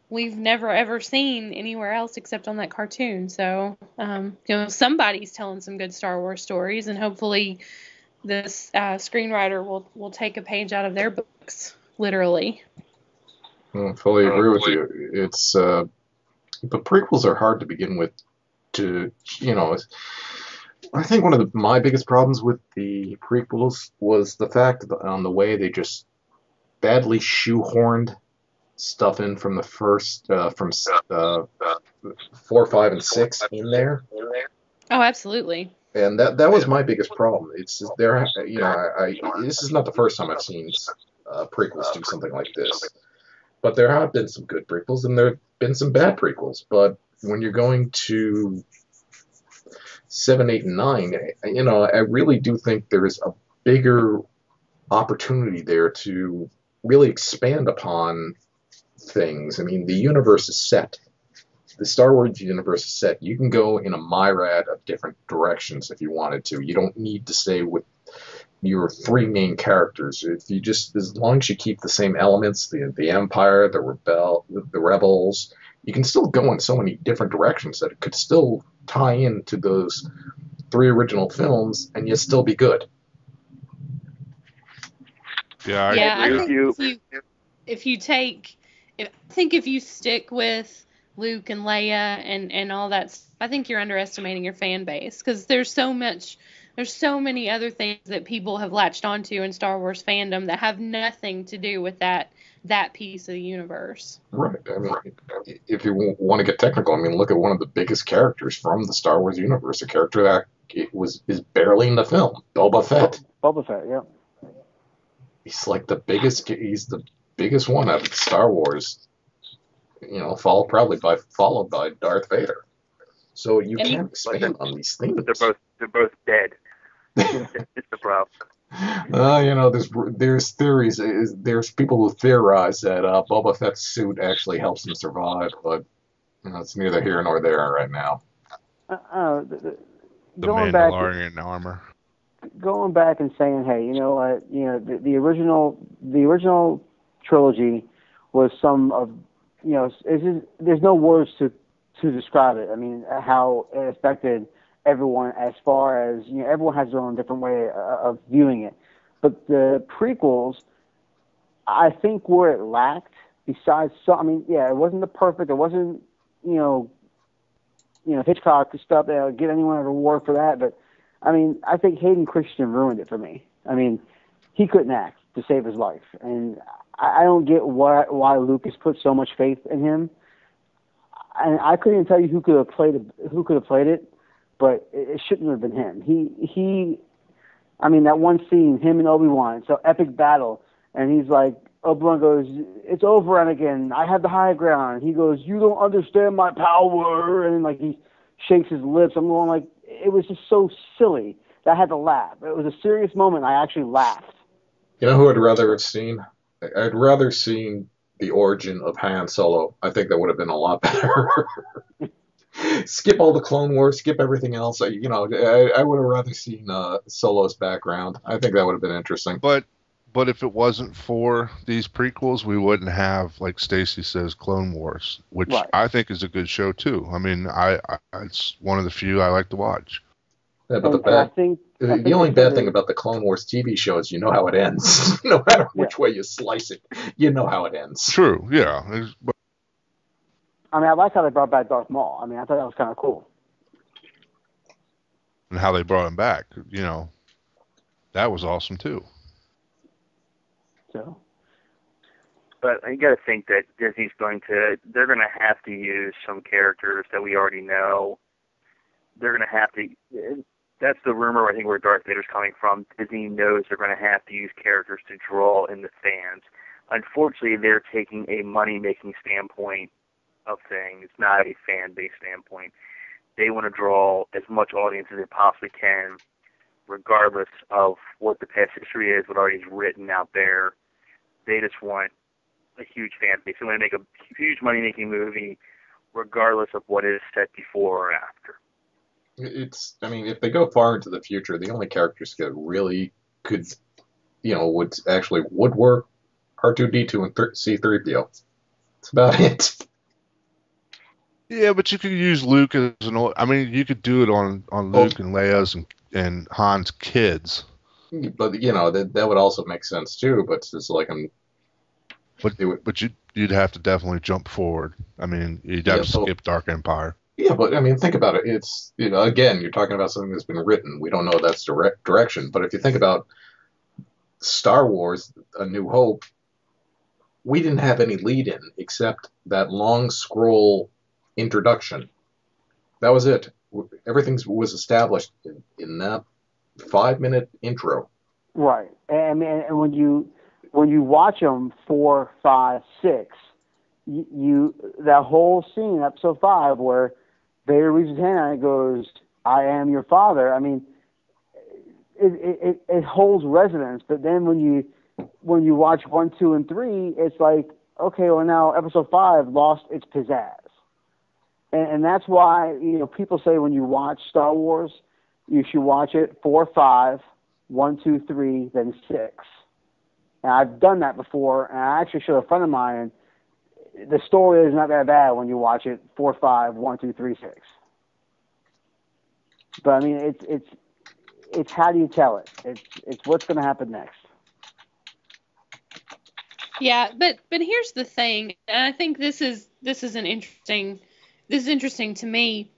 Speaker 2: we've never ever seen anywhere else except on that cartoon. So, you know, somebody's telling some good Star Wars stories, and hopefully this screenwriter will take a page out of their books, literally.
Speaker 1: I fully agree with you. It's the prequels are hard to begin with. I think one of my biggest problems with the prequels was the fact on the way they just badly shoehorned stuff in from the first from 4, 5, and 6 in there.
Speaker 2: Oh, absolutely.
Speaker 1: And that was my biggest problem. It's just there, this is not the first time I've seen prequels do something like this. But there have been some good prequels, and there have been some bad prequels. But when you're going to 7, 8, and 9, I really do think there is a bigger opportunity there to really expand upon things. I mean, the universe is set. The Star Wars universe is set. You can go in a myriad of different directions if you wanted to. You don't need to stay with your 3 main characters. If you just, as long as you keep the same elements, the Empire, the Rebels, you can still go in so many different directions that it could still tie into those 3 original films, and yet still be good.
Speaker 4: Yeah,
Speaker 2: I think if you stick with Luke and Leia and all that, I think you're underestimating your fan base, because there's so many other things that people have latched onto in Star Wars fandom that have nothing to do with that piece of the universe.
Speaker 1: Right. I mean, if you want to get technical, I mean, look at one of the biggest characters from the Star Wars universe, a character that is barely in the film, Boba Fett.
Speaker 3: Boba Fett, yeah.
Speaker 1: He's the biggest one out of Star Wars. Followed by Darth Vader. So you can't expand on these things.
Speaker 6: But they're both dead. It's the problem.
Speaker 1: There's theories. There's people who theorize that Boba Fett's suit actually helps him survive, but it's neither here nor there right now.
Speaker 4: The Mandalorian armor.
Speaker 3: Going back and saying, hey, you know what? The original trilogy was some of, there's no words to describe it. I mean, how it affected everyone, as far as, everyone has their own different way of viewing it. But the prequels, I think where it lacked, besides, it wasn't the perfect, it wasn't, Hitchcock stuff, get anyone an award for that, but I mean, I think Hayden Christensen ruined it for me. I mean, he couldn't act to save his life, and I don't get why Lucas put so much faith in him. And I couldn't even tell you who could have played it, but it shouldn't have been him. I mean, that one scene, him and Obi-Wan, so epic battle, and he's like, Obi-Wan goes, "It's over, Anakin. I have the high ground." He goes, "You don't understand my power," and like he shakes his lips. I'm going like, it was just so silly that I had to laugh. It was a serious moment. I actually laughed.
Speaker 1: You know who I'd rather have seen? I'd rather seen the origin of Han Solo. I think that would have been a lot better. Skip all the Clone Wars, skip everything else. I would have rather seen Solo's background. I think that would have been interesting.
Speaker 4: But But if it wasn't for these prequels, we wouldn't have, like Stacy says, Clone Wars, which
Speaker 3: Right.
Speaker 4: I think is a good show too. I mean, it's one of the few I like to watch.
Speaker 1: Yeah, but
Speaker 3: And I think
Speaker 1: the only bad thing about the Clone Wars TV show is you know how it ends. No matter which way you slice it, you know how it ends.
Speaker 4: True, yeah.
Speaker 3: I mean, I like how they brought back Darth Maul. I mean, I thought that was kind of cool.
Speaker 4: And how they brought him back, that was awesome too.
Speaker 3: So.
Speaker 6: But you got to think that Disney's they're going to have to use some characters that we already know. They're going to have to, that's the rumor, I think, where Darth Vader's coming from. Disney knows they're going to have to use characters to draw in the fans. Unfortunately, they're taking a money-making standpoint of things, not a fan-based standpoint. They want to draw as much audience as they possibly can, regardless of what the past history is, what already is written out there. They just want a huge fan base. They want to make a huge money-making movie, regardless of what is set before or after.
Speaker 1: I mean, if they go far into the future, the only characters that really could, would work, R2-D2 and C-3PO. That's about it.
Speaker 4: Yeah, but you could use Luke as you could do it on Luke and Leia's and Han's kids.
Speaker 1: But that would also make sense too. But it's like
Speaker 4: But you'd have to definitely jump forward. I mean, you'd have to skip Dark Empire.
Speaker 1: Yeah, but I mean, think about it. It's again, you're talking about something that's been written. We don't know that's direction. But if you think about Star Wars: A New Hope, we didn't have any lead-in except that long scroll introduction. That was it. Everything was established in that 5-minute intro.
Speaker 3: Right. I mean, and when you watch them 4, 5, 6, you that whole scene, episode 5, where Vader reaches his hand out and goes, "I am your father." I mean, it holds resonance. But then when you watch 1, 2, and 3, it's like, okay, well now episode 5 lost its pizzazz. And that's why, people say when you watch Star Wars, you should watch it 4, 5, 1, 2, 3, then 6. And I've done that before, and I actually showed a friend of mine. The story is not that bad when you watch it 4, 5, 1, 2, 3, 6. But I mean, it's how do you tell it? It's what's going to happen next.
Speaker 2: Yeah, but here's the thing, and I think this is interesting to me.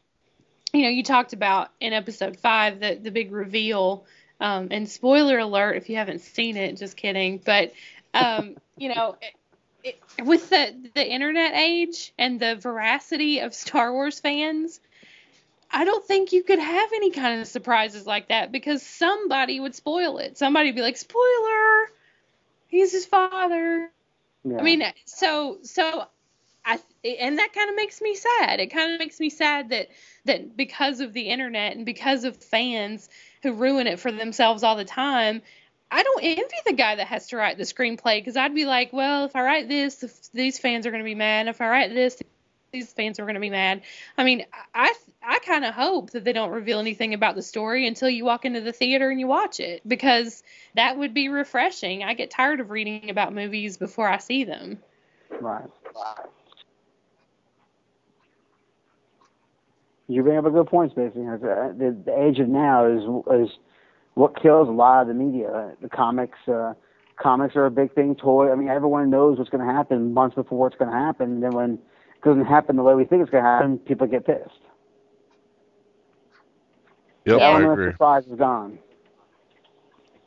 Speaker 2: You talked about in episode 5 the big reveal, and spoiler alert if you haven't seen it, just kidding. But with the internet age and the veracity of Star Wars fans, I don't think you could have any kind of surprises like that, because somebody would spoil it. Somebody would be like, spoiler, he's his father. Yeah. I mean, and that kind of makes me sad. It kind of makes me sad that because of the internet and because of fans who ruin it for themselves all the time, I don't envy the guy that has to write the screenplay, because I'd be like, well, if I write this, these fans are going to be mad. If I write this, these fans are going to be mad. I mean, I kind of hope that they don't reveal anything about the story until you walk into the theater and you watch it, because that would be refreshing. I get tired of reading about movies before I see them.
Speaker 3: Right. You bring up a good point, Spacey. The age of now is what kills a lot of the media. The comics are a big thing. I mean, everyone knows what's going to happen months before it's going to happen. And then when it doesn't happen the way we think it's going to happen, people get pissed.
Speaker 4: Yep,
Speaker 3: the
Speaker 4: I
Speaker 3: element
Speaker 4: agree.
Speaker 3: of surprise is gone.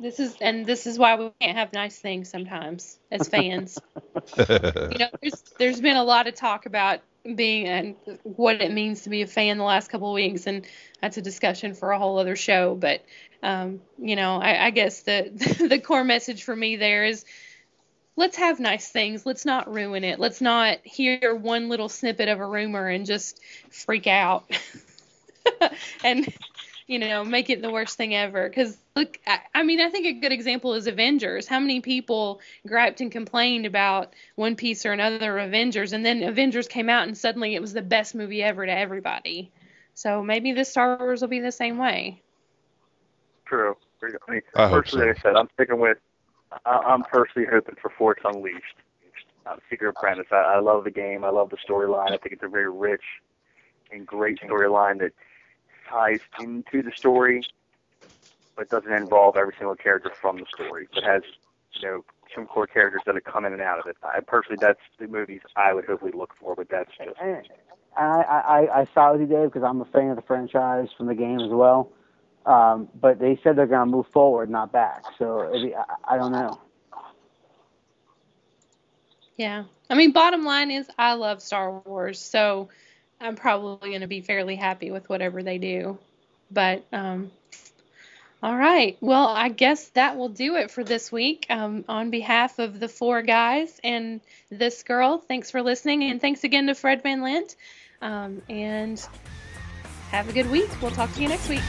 Speaker 2: This is why we can't have nice things sometimes as fans. There's been a lot of talk about being and what it means to be a fan the last couple of weeks, and that's a discussion for a whole other show. But I guess the core message for me there is, let's have nice things. Let's not ruin it. Let's not hear one little snippet of a rumor and just freak out and make it the worst thing ever. Because look, I mean, I think a good example is Avengers. How many people griped and complained about One Piece or another Avengers, and then Avengers came out and suddenly it was the best movie ever to everybody. So maybe this Star Wars will be the same way.
Speaker 6: True. I mean,
Speaker 4: I hope
Speaker 6: personally,
Speaker 4: so.
Speaker 6: like I said, I'm sticking with I'm personally hoping for Force Unleashed. Secret Apprentice. I love the game. I love the storyline. I think it's a very rich and great storyline that ties into the story, but doesn't involve every single character from the story, but has, some core characters that have come in and out of it. That's the movies I would hopefully look for, but that's just...
Speaker 3: I saw with you, Dave, because I'm a fan of the franchise from the game as well. But they said they're going to move forward, not back. So I don't know.
Speaker 2: Yeah. I mean, bottom line is I love Star Wars, so I'm probably going to be fairly happy with whatever they do. But, all right. Well, I guess that will do it for this week. On behalf of the 4 guys and this girl, thanks for listening, and thanks again to Fred Van Lente. And have a good week. We'll talk to you next week.